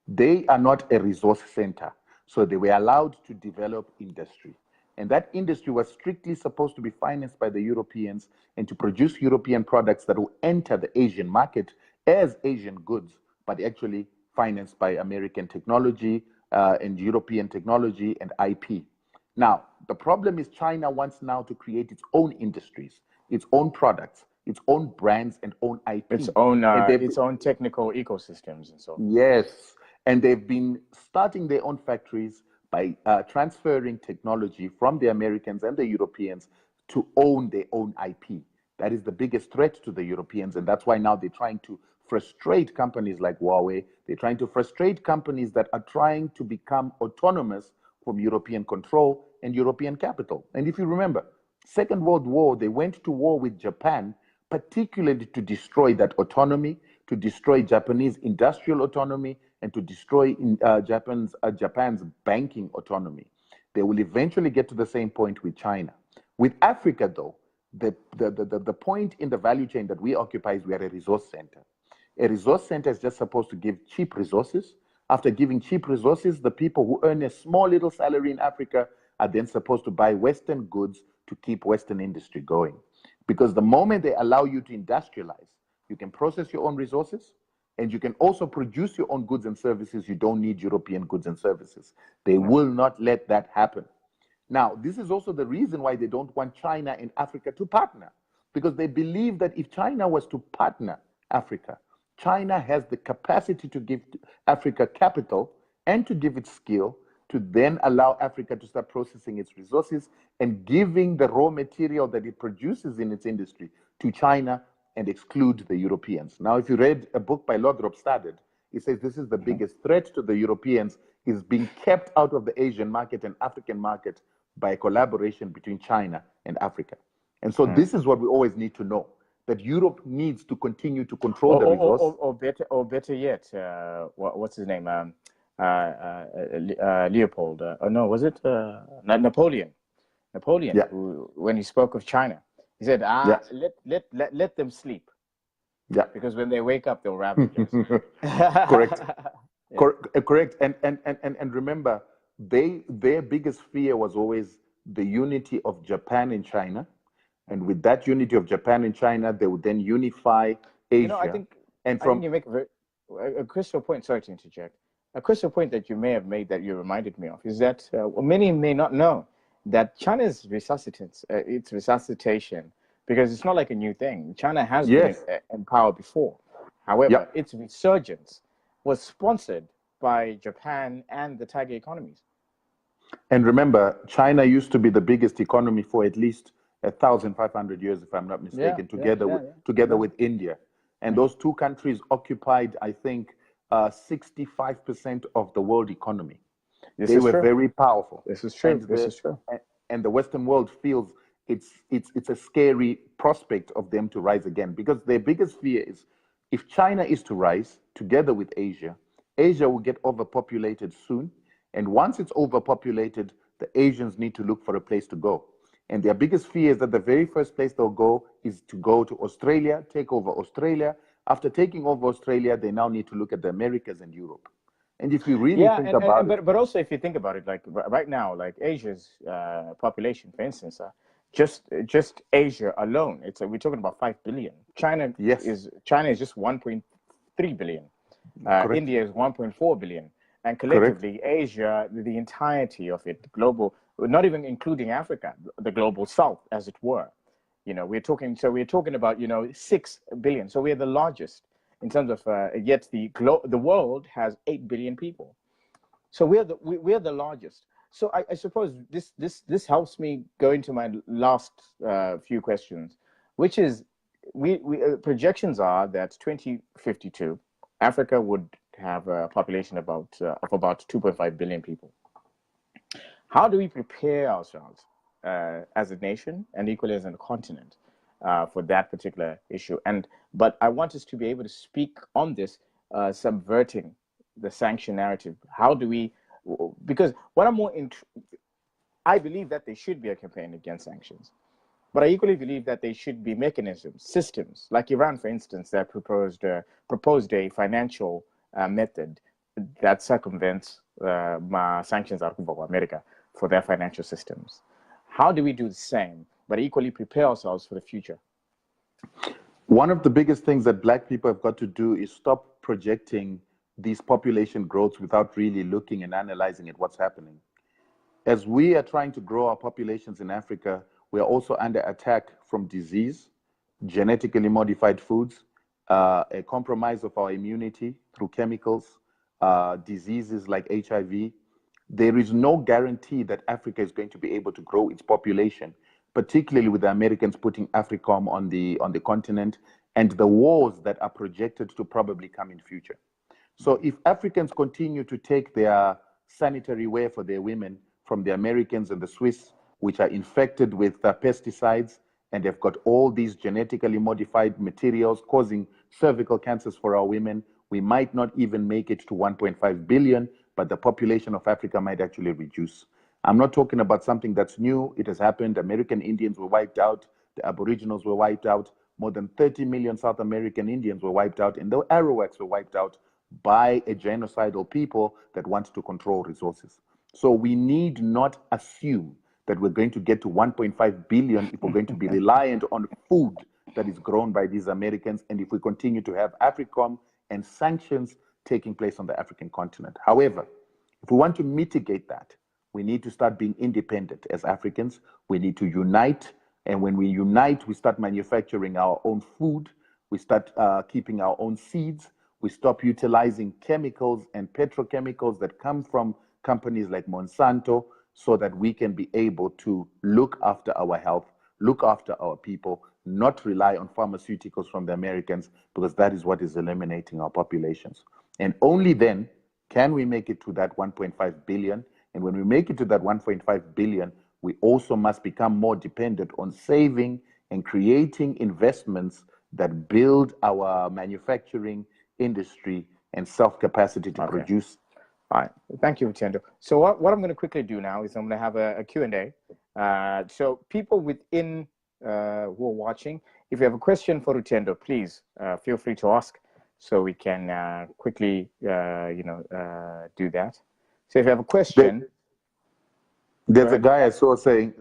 They are not a resource center, so they were allowed to develop industry. And that industry was strictly supposed to be financed by the Europeans and to produce European products that will enter the Asian market as Asian goods, but actually financed by American technology and European technology and IP. Now, the problem is China wants now to create its own industries, its own products, its own brands and own IP. And they've, Its own technical ecosystems and so. yes, and they've been starting their own factories by transferring technology from the Americans and the Europeans to own their own IP. That is the biggest threat to the Europeans, and that's why now they're trying to frustrate companies like Huawei. They're trying to frustrate companies that are trying to become autonomous from European control and European capital. And if you remember, Second World War, they went to war with Japan, particularly to destroy that autonomy, to destroy Japanese industrial autonomy, and to destroy Japan's banking autonomy. They will eventually get to the same point with China. With Africa, though, the point in the value chain that we occupy is we are a resource center. A resource center is just supposed to give cheap resources. After giving cheap resources, the people who earn a small little salary in Africa are then supposed to buy Western goods to keep Western industry going. Because the moment they allow you to industrialize, you can process your own resources and you can also produce your own goods and services. You don't need European goods and services. They will not let that happen. Now, this is also the reason why they don't want China and Africa to partner, because they believe that if China was to partner Africa, China has the capacity to give Africa capital and to give it skill to then allow Africa to start processing its resources and giving the raw material that it produces in its industry to China and exclude the Europeans. Now, if you read a book by Lothrop Stoddard, he says this is the biggest threat to the Europeans is being kept out of the Asian market and African market by a collaboration between China and Africa. And so this is what we always need to know, that Europe needs to continue to control the resource. Better yet, what's his name? Leopold. No, was it Napoleon? Napoleon, Yeah. who, when he spoke of China, he said, Yeah. let them sleep. Yeah. Because when they wake up, they'll ravage us. Correct. Yeah. Correct. And remember, their biggest fear was always the unity of Japan and China. And with that unity of Japan and China, they would then unify Asia. You know, I think you make a crystal point. Sorry to interject. A crystal point that you may have made that you reminded me of is that many may not know that China's its resuscitation, because it's not like a new thing. China has been in power before. However, its resurgence was sponsored by Japan and the tiger economies. And remember, China used to be the biggest economy for at least 1,500 years, if I'm not mistaken, together with India. And those two countries occupied, I think, 65% of the world economy. They were very powerful. This is true. This is true. And the Western world feels it's a scary prospect of them to rise again, because their biggest fear is if China is to rise together with Asia, Asia will get overpopulated soon. And once it's overpopulated, the Asians need to look for a place to go. And their biggest fear is that the very first place they'll go is to go to Australia, take over Australia. After taking over Australia, they now need to look at the Americas and Europe. And if you really Yeah, think about it, but also if you think about it, like right now, like Asia's population, for instance, just Asia alone, we're talking about 5 billion. yes, China is just 1.3 billion. correct, India is 1.4 billion, and correct, collectively, Asia, the entirety of it, global, not even including Africa, the global South, as it were. We're talking about 6 billion. So we're the largest in terms of yet the world has 8 billion people. So we're the largest. So I suppose this helps me go into my last few questions, which is projections are that 2052 Africa would have a population of about 2.5 billion people. How do we prepare ourselves as a nation and equally as a continent for that particular issue? But I want us to be able to speak on this, subverting the sanction narrative. How do we? Because what I believe that there should be a campaign against sanctions, but I equally believe that there should be mechanisms, systems, like Iran, for instance, that proposed a financial method that circumvents sanctions out of America for their financial systems. How do we do the same, but equally prepare ourselves for the future? one of the biggest things that Black people have got to do is stop projecting these population growths without really looking and analyzing at what's happening. As we are trying to grow our populations in Africa, we are also under attack from disease, genetically modified foods, a compromise of our immunity through chemicals, diseases like HIV. There is no guarantee that Africa is going to be able to grow its population, particularly with the Americans putting AFRICOM on the continent and the wars that are projected to probably come in future. So if Africans continue to take their sanitary wear for their women from the Americans and the Swiss, which are infected with pesticides, and they've got all these genetically modified materials causing cervical cancers for our women, we might not even make it to 1.5 billion, but the population of Africa might actually reduce. I'm not talking about something that's new. It has happened. American Indians were wiped out. The Aboriginals were wiped out. More than 30 million South American Indians were wiped out, and the Arawaks were wiped out by a genocidal people that want to control resources. So we need not assume that we're going to get to 1.5 billion if we're going to be reliant on food that is grown by these Americans, and if we continue to have AFRICOM and sanctions taking place on the African continent. However, if we want to mitigate that, we need to start being independent as Africans. We need to unite, and when we unite, we start manufacturing our own food, we start keeping our own seeds, we stop utilizing chemicals and petrochemicals that come from companies like Monsanto, so that we can be able to look after our health, look after our people, not rely on pharmaceuticals from the Americans, because that is what is eliminating our populations. And only then can we make it to that 1.5 billion. And when we make it to that 1.5 billion, we also must become more dependent on saving and creating investments that build our manufacturing industry and self-capacity to produce. All right. Thank you, Rutendo. So what I'm going to quickly do now is I'm going to have a Q&A. So people within who are watching, if you have a question for Rutendo, please feel free to ask so we can quickly, do that. So if you have a question... There's a guy I saw saying,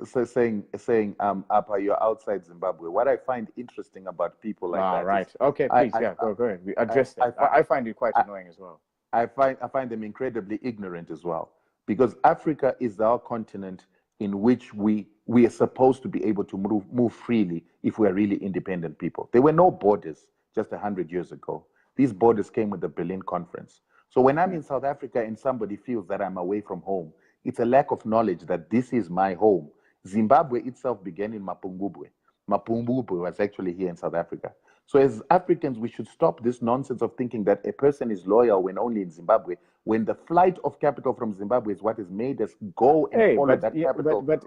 Apa, you're outside Zimbabwe. What I find interesting about people like that. Right. Okay, please, go ahead. We address that. I find it quite annoying as well. I find them incredibly ignorant as well, because Africa is our continent in which we are supposed to be able to move freely if we are really independent people. There were no borders just 100 years ago. These borders came with the Berlin Conference. So when I'm in South Africa and somebody feels that I'm away from home, it's a lack of knowledge that this is my home. Zimbabwe itself began in Mapungubwe. Mapungubwe was actually here in South Africa. So as Africans, we should stop this nonsense of thinking that a person is loyal when only in Zimbabwe, when the flight of capital from Zimbabwe is what has made us go and follow that capital. But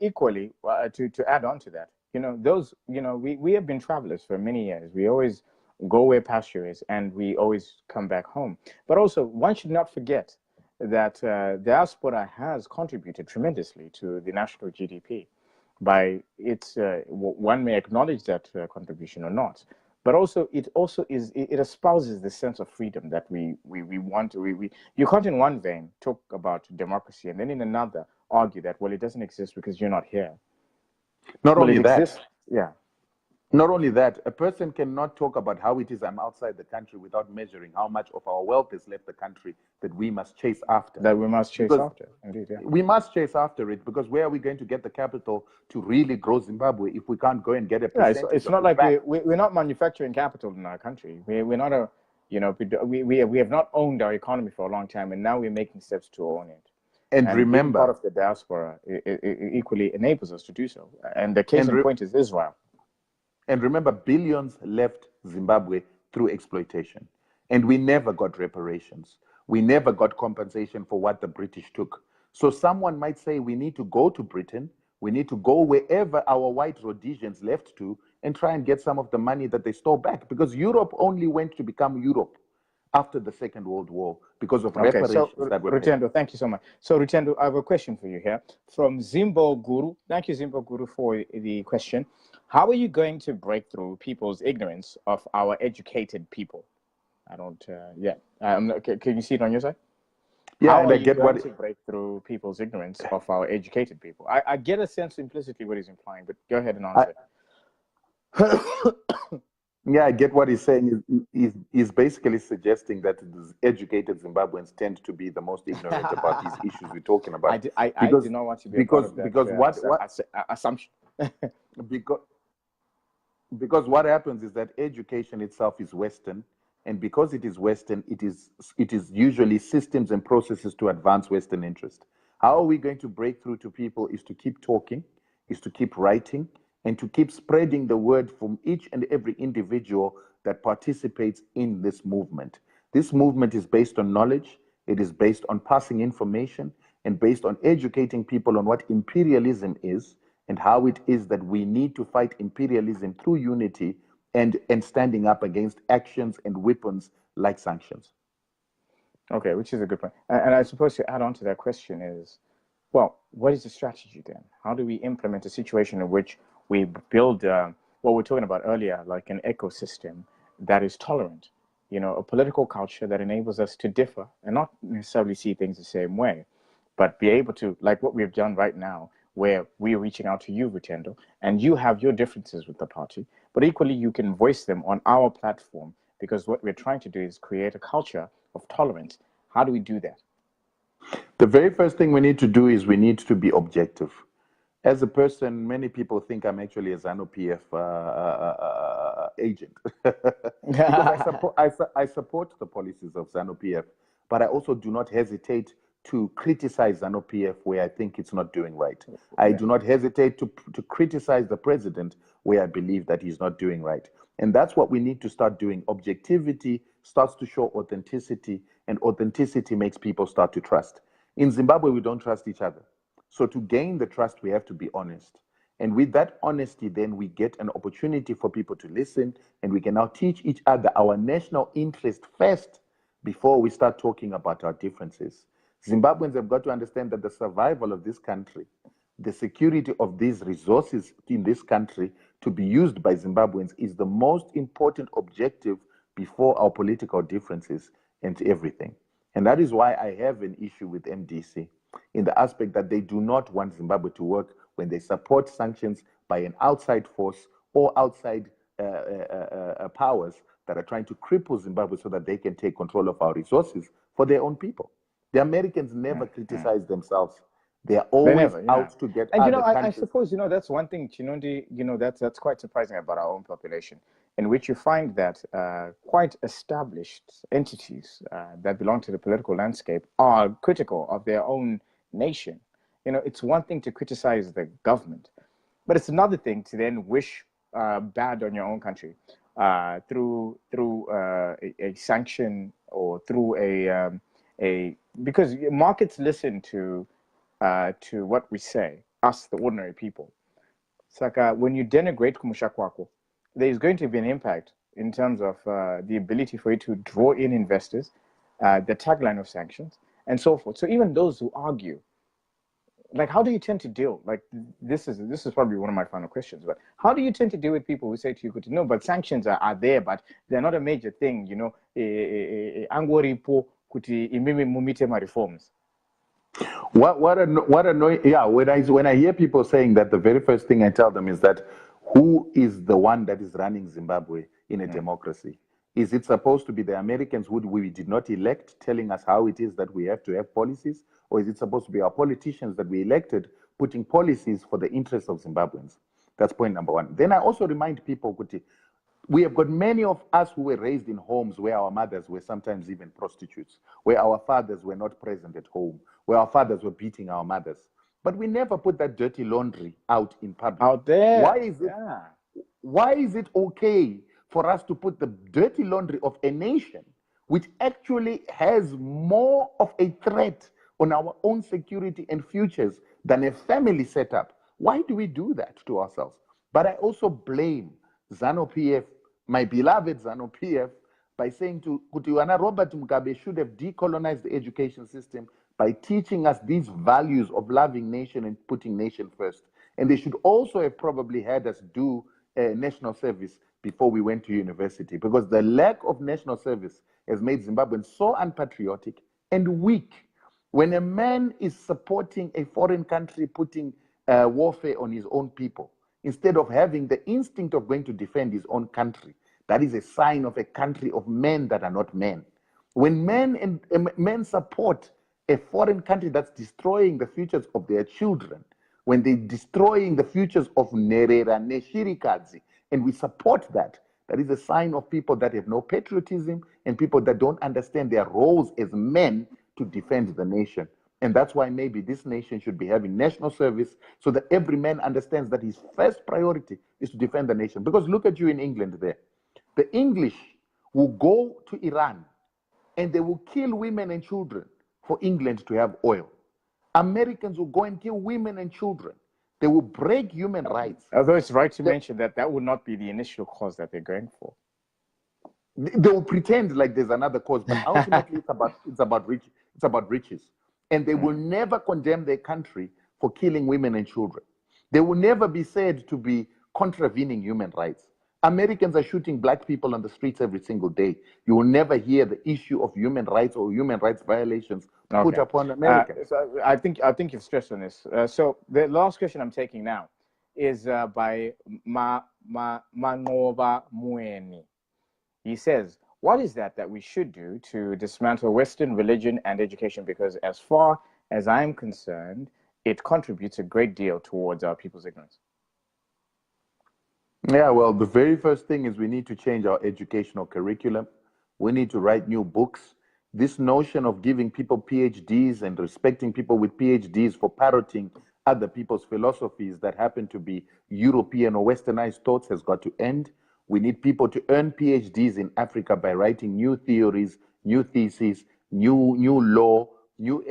equally, to add on to that, we have been travelers for many years. We always go where pasture is, and we always come back home. But also, one should not forget that diaspora has contributed tremendously to the national GDP. By its, one may acknowledge that contribution or not, but also it espouses the sense of freedom that we want to. You can't in one vein talk about democracy and then in another argue that, well, it doesn't exist because you're not here. Not Well, only it that, exists. Yeah. Not only that, a person cannot talk about how it is I'm outside the country without measuring how much of our wealth has left the country that we must chase after. That we must chase Because after, indeed, yeah. we must chase after it, because where are we going to get the capital to really grow Zimbabwe if we can't go and get a percentage? Yeah, it's not like we're not manufacturing capital in our country. We're not a, we have not owned our economy for a long time, and now we're making steps to own it. And remember, being part of the diaspora it equally enables us to do so. And the case in point is Israel. And remember, billions left Zimbabwe through exploitation. And we never got reparations. We never got compensation for what the British took. So someone might say we need to go to Britain, we need to go wherever our white Rhodesians left to and try and get some of the money that they stole back. Because Europe only went to become Europe after the Second World War because of reparations that were paid. Rutendo, thank you so much. So Rutendo, I have a question for you here from Zimbo Guru. Thank you, Zimbo Guru, for the question. How are you going to break through people's ignorance of our educated people? I don't, can you see it on your side? Yeah, How and are I you get going to break through people's ignorance of our educated people? I get a sense implicitly what he's implying, but go ahead and answer. Yeah, I get what he's saying. He's basically suggesting that the educated Zimbabweans tend to be the most ignorant about these issues we're talking about. I do not want to be a part of that assumption. Because what happens is that education itself is Western, and because it is Western, it is usually systems and processes to advance Western interest. How are we going to break through to people is to keep talking, is to keep writing, and to keep spreading the word from each and every individual that participates in this movement. This movement is based on knowledge, it is based on passing information, and based on educating people on what imperialism is and how it is that we need to fight imperialism through unity and standing up against actions and weapons like sanctions. Okay, which is a good point. And I suppose to add on to that question is, well, what is the strategy then? How do we implement a situation in which we build what we're talking about earlier, like an ecosystem that is tolerant, a political culture that enables us to differ and not necessarily see things the same way, but be able to, like what we've done right now, where we're reaching out to you, Rutendo, and you have your differences with the party, but equally you can voice them on our platform, because what we're trying to do is create a culture of tolerance. How do we do that? The very first thing we need to do is we need to be objective. As a person, many people think I'm actually a ZANU-PF agent. Because I support the policies of ZANU-PF, but I also do not hesitate to criticize ZANU-PF where I think it's not doing right. I do not hesitate to criticize the president where I believe that he's not doing right. And that's what we need to start doing. Objectivity starts to show authenticity, and authenticity makes people start to trust. In Zimbabwe, we don't trust each other. So to gain the trust, we have to be honest. And with that honesty, then we get an opportunity for people to listen, and we can now teach each other our national interest first before we start talking about our differences. Zimbabweans have got to understand that the survival of this country, the security of these resources in this country to be used by Zimbabweans is the most important objective before our political differences and everything. And that is why I have an issue with MDC in the aspect that they do not want Zimbabwe to work when they support sanctions by an outside force or outside powers that are trying to cripple Zimbabwe so that they can take control of our resources for their own people. The Americans never criticize themselves. They are always out to get other countries. I suppose, that's one thing, Chinundi, that's quite surprising about our own population, in which you find that quite established entities that belong to the political landscape are critical of their own nation. It's one thing to criticize the government, but it's another thing to then wish bad on your own country through a sanction or through because markets listen to what we say, us, the ordinary people. It's like when you denigrate Kumushakwako, there's going to be an impact in terms of the ability for you to draw in investors, the tagline of sanctions, and so forth. So even those who argue, like, how do you tend to deal? Like, this is probably one of my final questions. But how do you tend to deal with people who say to you, "No, but sanctions are there, but they're not a major thing." You know, angoripo kuti imimi mumite ma reforms. What annoying? Yeah, when I hear people saying that, the very first thing I tell them is that, who is the one that is running Zimbabwe in a democracy? Is it supposed to be the Americans who we did not elect, telling us how it is that we have to have policies? Or is it supposed to be our politicians that we elected, putting policies for the interests of Zimbabweans? That's point number one. Then I also remind people, Kuti, we have got many of us who were raised in homes where our mothers were sometimes even prostitutes, where our fathers were not present at home, where our fathers were beating our mothers. But we never put that dirty laundry out in public. Out there. Why is it okay for us to put the dirty laundry of a nation which actually has more of a threat on our own security and futures than a family setup? Why do we do that to ourselves? But I also blame ZANU-PF, my beloved ZANU-PF, by saying to Kutiwana, Robert Mugabe should have decolonized the education system by teaching us these values of loving nation and putting nation first. And they should also have probably had us do national service before we went to university, because the lack of national service has made Zimbabweans so unpatriotic and weak. When a man is supporting a foreign country putting warfare on his own people, instead of having the instinct of going to defend his own country, that is a sign of a country of men that are not men. When men support a foreign country that's destroying the futures of their children, when they're destroying the futures of Nerera, Neshirikadzi, and we support that, that is a sign of people that have no patriotism and people that don't understand their roles as men to defend the nation. And that's why maybe this nation should be having national service, so that every man understands that his first priority is to defend the nation. Because look at you in England there. The English will go to Iran and they will kill women and children for England to have oil. Americans will go and kill women and children. They will break human rights. Although it's right to mention that that would not be the initial cause that they're going for. They will pretend like there's another cause, but ultimately it's about riches. And they will never condemn their country for killing women and children. They will never be said to be contravening human rights. Americans are shooting black people on the streets every single day. You will never hear the issue of human rights or human rights violations put upon Americans. So I think you've stressed on this. So the last question I'm taking now is by Manova Mueni. He says, what is that we should do to dismantle Western religion and education? Because as far as I'm concerned, it contributes a great deal towards our people's ignorance. Yeah, well, the very first thing is we need to change our educational curriculum. We need to write new books. This notion of giving people PhDs and respecting people with PhDs for parroting other people's philosophies that happen to be European or Westernized thoughts has got to end. We need people to earn PhDs in Africa by writing new theories, new theses, new law, new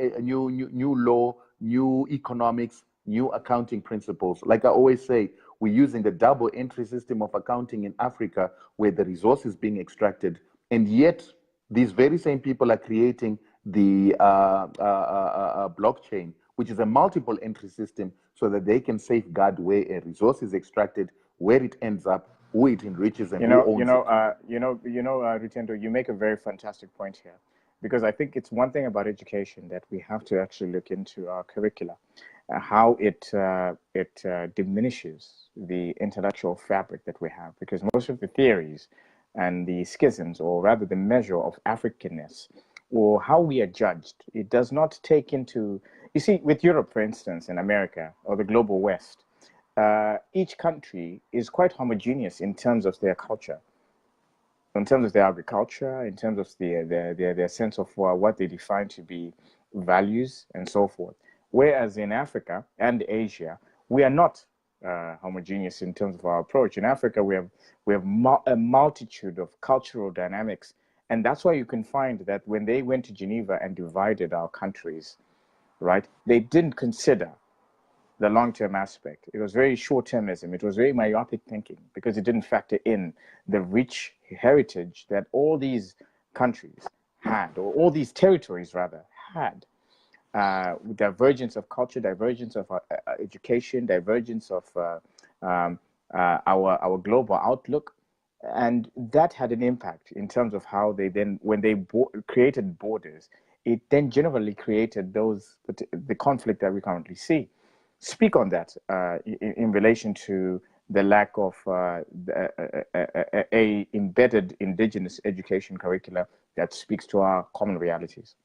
economics, new accounting principles. Like I always say, we're using the double entry system of accounting in Africa, where the resource is being extracted, and yet these very same people are creating the blockchain, which is a multiple entry system, so that they can safeguard where a resource is extracted, where it ends up, who it enriches, and who owns it. Rutendo, you make a very fantastic point here, because I think it's one thing about education that we have to actually look into our curricula, how it diminishes the intellectual fabric that we have, because most of the theories and the schisms, or rather the measure of Africanness, or how we are judged, it does not take into, you see, with Europe, for instance, in America, or the global West, each country is quite homogeneous in terms of their culture, in terms of their agriculture, in terms of their sense of what they define to be values and so forth. Whereas in Africa and Asia, we are not homogeneous in terms of our approach. In Africa, we have a multitude of cultural dynamics, and that's why you can find that when they went to Geneva and divided our countries, right, they didn't consider the long-term aspect. It was very short-termism. It was very myopic thinking, because it didn't factor in the rich heritage that all these countries had, or all these territories rather had. Divergence of culture, divergence of education, divergence of our global outlook, and that had an impact in terms of how they then, when they created borders, it then generally created the conflict that we currently see. Speak on that in relation to the lack of a embedded indigenous education curricula that speaks to our common realities.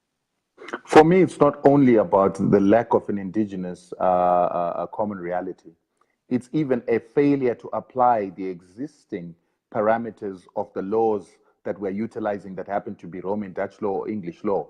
For me, it's not only about the lack of an indigenous common reality. It's even a failure to apply the existing parameters of the laws that we're utilizing that happen to be Roman Dutch law or English law.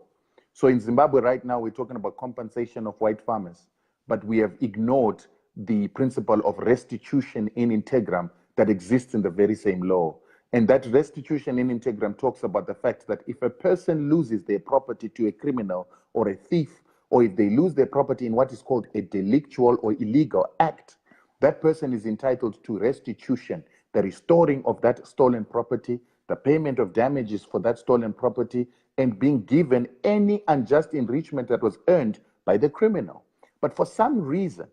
So in Zimbabwe right now, we're talking about compensation of white farmers, but we have ignored the principle of restitution in integrum that exists in the very same law. And that restitution in integrum talks about the fact that if a person loses their property to a criminal or a thief, or if they lose their property in what is called a delictual or illegal act, that person is entitled to restitution, the restoring of that stolen property, the payment of damages for that stolen property, and being given any unjust enrichment that was earned by the criminal. But for some reason,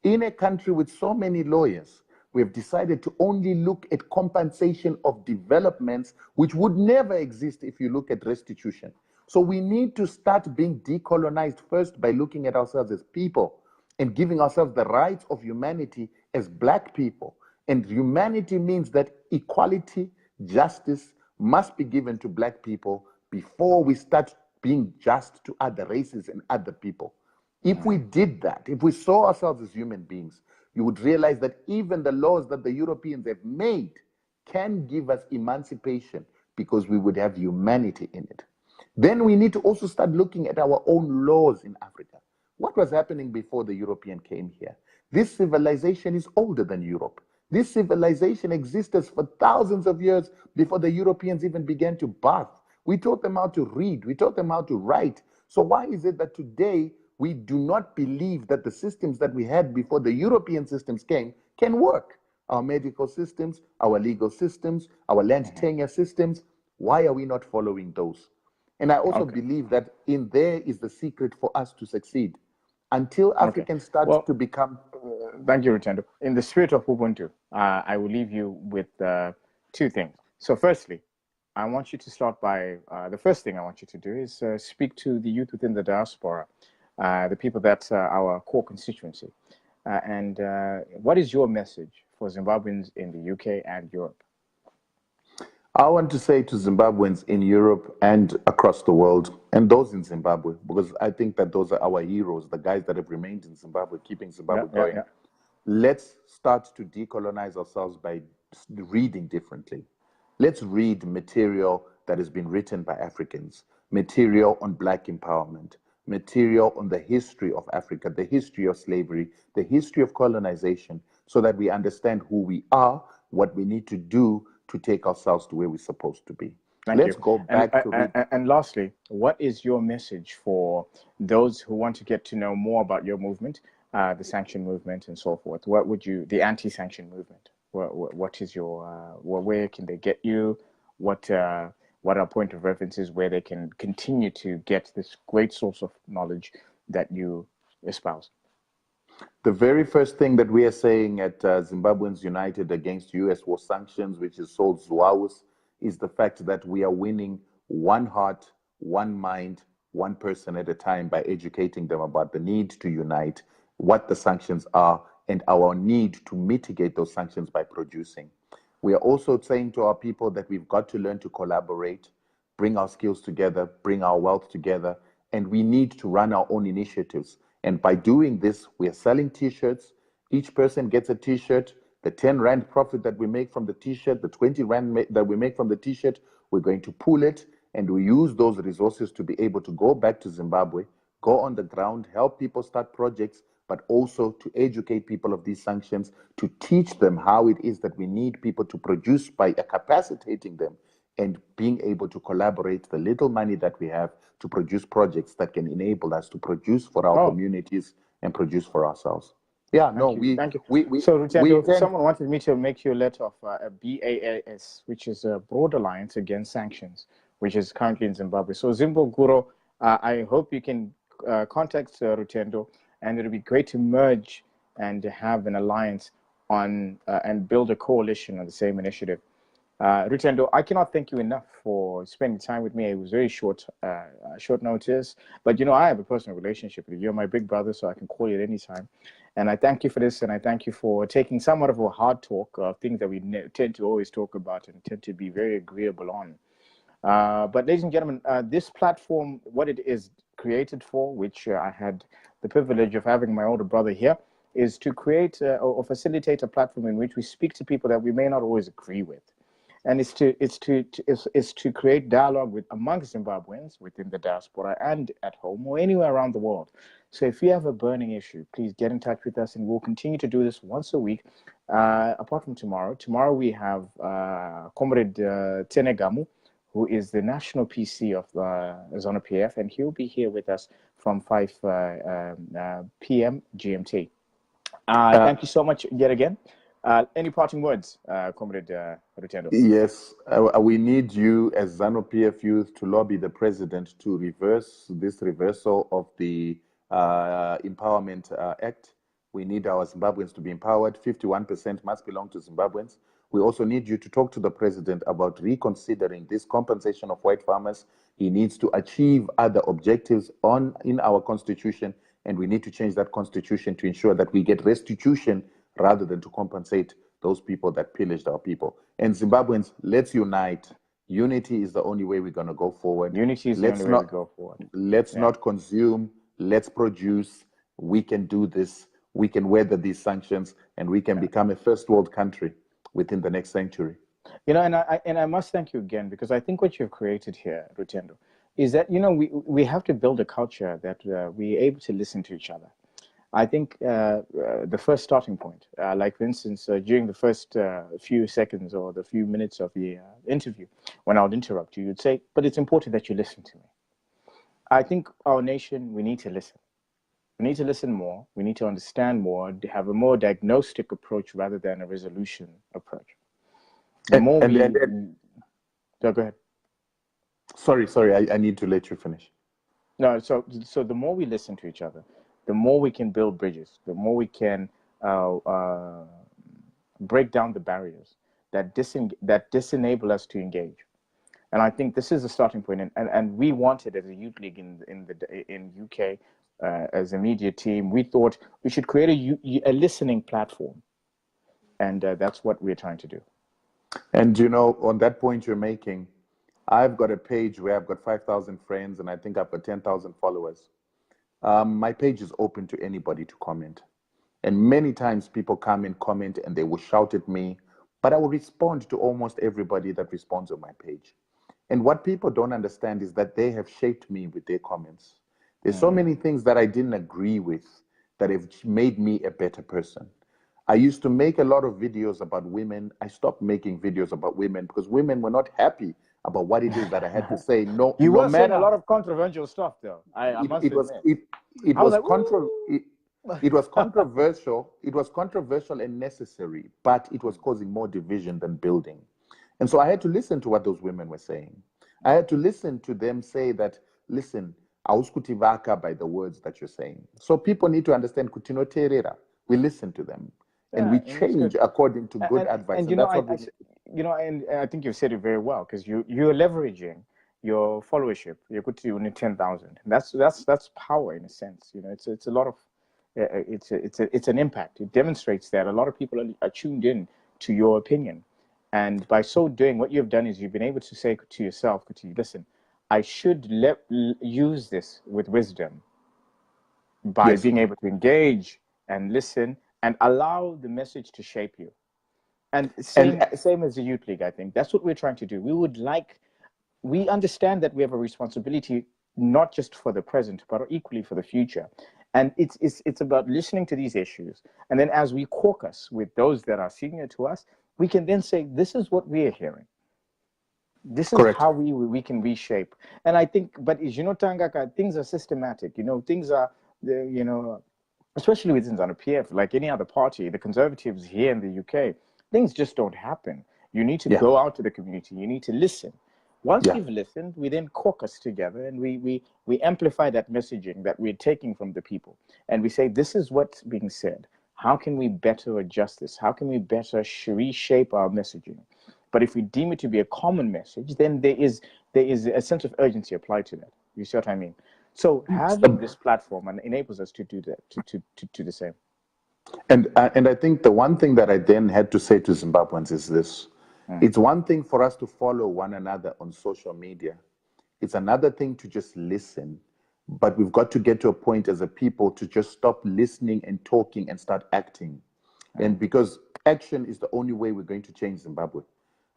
in a country with so many lawyers, we have decided to only look at compensation of developments which would never exist if you look at restitution. So we need to start being decolonized first by looking at ourselves as people and giving ourselves the rights of humanity as Black people. And humanity means that equality, justice must be given to Black people before we start being just to other races and other people. If we did that, if we saw ourselves as human beings, you would realize that even the laws that the Europeans have made can give us emancipation because we would have humanity in it. Then we need to also start looking at our own laws in Africa. What was happening before the European came here? This civilization is older than Europe. This civilization existed for thousands of years before the Europeans even began to bath. We taught them how to read. We taught them how to write. So why is it that today we do not believe that the systems that we had before the European systems came can work? Our medical systems, our legal systems, our land tenure systems, why are we not following those? And I also believe that in there is the secret for us to succeed. Until Africans start to become... Thank you, Rutendo. In the spirit of Ubuntu, I will leave you with two things. So firstly, I want you to start by, the first thing I want you to do is speak to the youth within the diaspora, the people that are our core constituency. And what is your message for Zimbabweans in the UK and Europe? I want to say to Zimbabweans in Europe and across the world, and those in Zimbabwe, because I think that those are our heroes, the guys that have remained in Zimbabwe, keeping Zimbabwe going. Let's start to decolonize ourselves by reading differently. Let's read material that has been written by Africans, material on Black empowerment, material on the history of Africa, the history of slavery, the history of colonization, so that we understand who we are, what we need to do to take ourselves to where we're supposed to be. Let's go back to... And lastly, what is your message for those who want to get to know more about your movement, the sanction movement and so forth? What would you, the anti-sanction movement, what is your, where can they get you? What are point of references where they can continue to get this great source of knowledge that you espouse? The very first thing that we are saying at Zimbabweans United Against US War Sanctions, which is called ZWAUS, is the fact that we are winning one heart, one mind, one person at a time by educating them about the need to unite, what the sanctions are, and our need to mitigate those sanctions by producing. We are also saying to our people that we've got to learn to collaborate, bring our skills together, bring our wealth together, and we need to run our own initiatives. And by doing this, we are selling T-shirts. Each person gets a T-shirt. The 10 Rand profit that we make from the T-shirt, the 20 Rand that we make from the T-shirt, we're going to pool it, and we use those resources to be able to go back to Zimbabwe, go on the ground, help people start projects, but also to educate people of these sanctions, to teach them how it is that we need people to produce by capacitating them and being able to collaborate the little money that we have to produce projects that can enable us to produce for our communities and produce for ourselves. Yeah, Thank you. So, Rutendo, someone wanted me to make you a letter of a BAAS, which is a Broad Alliance Against Sanctions, which is currently in Zimbabwe. So, Zimbabwe, I hope you can contact Rutendo, and it'll be great to merge and to have an alliance on and build a coalition on the same initiative. Rutendo, I cannot thank you enough for spending time with me. It was very short notice, but you know I have a personal relationship with you. You're my big brother, so I can call you at any time. And I thank you for this, and I thank you for taking somewhat of a hard talk, things that we tend to always talk about and tend to be very agreeable on. But ladies and gentlemen, this platform, what it is created for, which I had the privilege of having my older brother here, is to create or facilitate a platform in which we speak to people that we may not always agree with, and it's to create dialogue with amongst Zimbabweans within the diaspora and at home or anywhere around the world. So if you have a burning issue, please get in touch with us, and we'll continue to do this once a week. Apart from tomorrow, we have Comrade Tenegamu, who is the national PC of Zona PF, and he'll be here with us from 5 p.m. GMT. Thank you so much yet again. Any parting words, Comrade Rutendo? Yes, we need you as ZANU-PF youth to lobby the president to reverse this reversal of the Empowerment Act. We need our Zimbabweans to be empowered. 51% must belong to Zimbabweans. We also need you to talk to the president about reconsidering this compensation of white farmers. He needs to achieve other objectives in our constitution, and we need to change that constitution to ensure that we get restitution rather than to compensate those people that pillaged our people. And Zimbabweans, let's unite. Unity is the only way we're going to go forward. Unity is the only way we go forward. Let's not consume, let's produce. We can do this. We can weather these sanctions, and we can become a first world country within the next century. You know, and I must thank you again, because I think what you've created here, Rutendo, is that, you know, we have to build a culture that we're able to listen to each other. I think the first starting point, like for instance, during the first few seconds or the few minutes of the interview, when I would interrupt you, you'd say, but it's important that you listen to me. I think our nation, we need to listen. We need to listen more. We need to understand more, to have a more diagnostic approach rather than a resolution approach. The more go ahead. Sorry, I need to let you finish. No, so the more we listen to each other, the more we can build bridges, the more we can break down the barriers that disenable us to engage. And I think this is a starting point. And we wanted, as a youth league in UK, as a media team, we thought we should create a listening platform. And that's what we're trying to do. And, you know, on that point you're making, I've got a page where I've got 5,000 friends, and I think I've got 10,000 followers. My page is open to anybody to comment. And many times people come and comment and they will shout at me, but I will respond to almost everybody that responds on my page. And what people don't understand is that they have shaped me with their comments. There's so many things that I didn't agree with that have made me a better person. I used to make a lot of videos about women. I stopped making videos about women because women were not happy about what it is that I had to say. You were saying a lot of controversial stuff, though. It was controversial. It was controversial and necessary, but it was causing more division than building. And so I had to listen to what those women were saying. I had to listen to them say that, listen, auskutivaka by the words that you're saying. So people need to understand kutino terera. We listen to them. And we change according to good advice. And you know, and I think you've said it very well, because you're leveraging your followership. You're good to 10,000. That's power in a sense. You know, it's a lot of it's an impact. It demonstrates that a lot of people are tuned in to your opinion, and by so doing, what you've done is you've been able to say to yourself, listen, I should use this with wisdom by being able to engage and listen and allow the message to shape you. And same as the Youth League, I think. That's what we're trying to do. We understand that we have a responsibility, not just for the present, but equally for the future. And it's about listening to these issues. And then as we caucus with those that are senior to us, we can then say, this is what we are hearing. This is how we can reshape. And I think, but you know, Tangaka, things are systematic. You know, things are, you know, especially within Zanu PF, like any other party, the Conservatives here in the UK, things just don't happen. You need to go out to the community. You need to listen. Once Yeah. we've listened, we then caucus together and we amplify that messaging that we're taking from the people. And we say, this is what's being said. How can we better adjust this? How can we better reshape our messaging? But if we deem it to be a common message, then there is a sense of urgency applied to that. You see what I mean? So having this platform enables us to do that, to the same. And I think the one thing that I then had to say to Zimbabweans is this. It's one thing for us to follow one another on social media. It's another thing to just listen. But we've got to get to a point as a people to just stop listening and talking and start acting. And because action is the only way we're going to change Zimbabwe.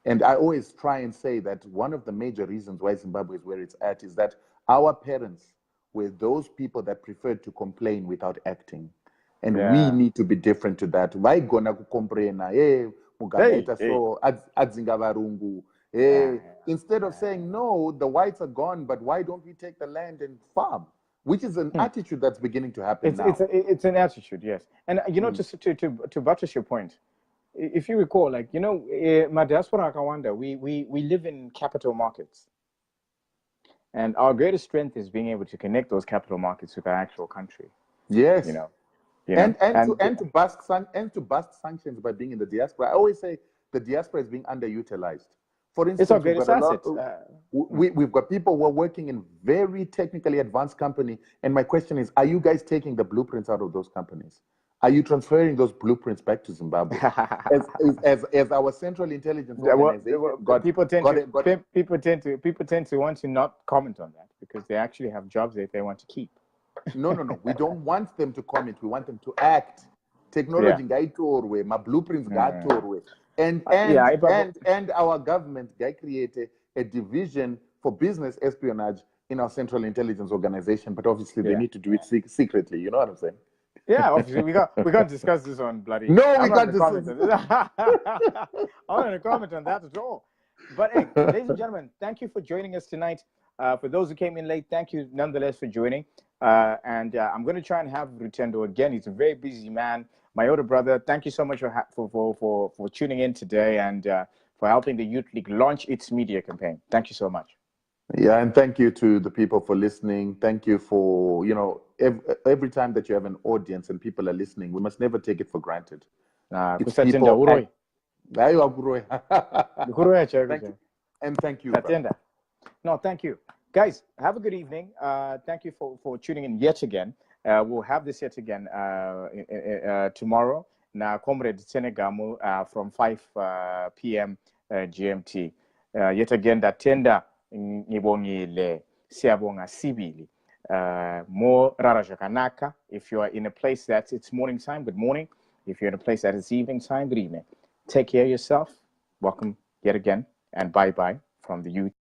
And I always try and say that one of the major reasons why Zimbabwe is where it's at is that our parents were those people that preferred to complain without acting. And we need to be different to that. Why gonna complain? Hey, so adzingavarungu. Hey, instead of saying no, the whites are gone, but why don't we take the land and farm? Which is an attitude that's beginning to happen now. It's an attitude, yes. And you know, to buttress your point, if you recall, like, you know, my diaspora Akawanda, we live in capital markets. And our greatest strength is being able to connect those capital markets with our actual country. Yes. You know. And to bust sanctions by being in the diaspora. I always say the diaspora is being underutilized. For instance, it's our greatest asset. We've got people who are working in very technically advanced company. And my question is, are you guys taking the blueprints out of those companies? Are you transferring those blueprints back to Zimbabwe? as our central intelligence organization, people tend to want to not comment on that because they actually have jobs that they want to keep. No. We don't want them to comment. We want them to act. Technology gaitorwe, my blueprints gaitorwe. And our government created a division for business espionage in our central intelligence organization, but obviously they need to do it secretly. You know what I'm saying? Yeah, obviously we can't discuss this on bloody. No, we can't discuss this. I'm not going to comment on that at all. But hey, ladies and gentlemen, thank you for joining us tonight. For those who came in late, thank you nonetheless for joining. And I'm going to try and have Rutendo again. He's a very busy man. My older brother, thank you so much for tuning in today and for helping the Youth League launch its media campaign. Thank you so much. Yeah, and thank you to the people for listening. Thank you for, you know, every time that you have an audience and people are listening, we must never take it for granted. It's people thank you. And thank you. No, thank you. Guys, have a good evening. Thank you for tuning in yet again. We'll have this yet again tomorrow. Now, Comrade Senegamu from 5 p.m. GMT. Yet again, that tender ngibongile siyabonga sibili. More rarajakanaka. If you are in a place that it's morning time, good morning. If you're in a place that it's evening time, good evening. Take care of yourself. Welcome yet again, and bye-bye from the youth.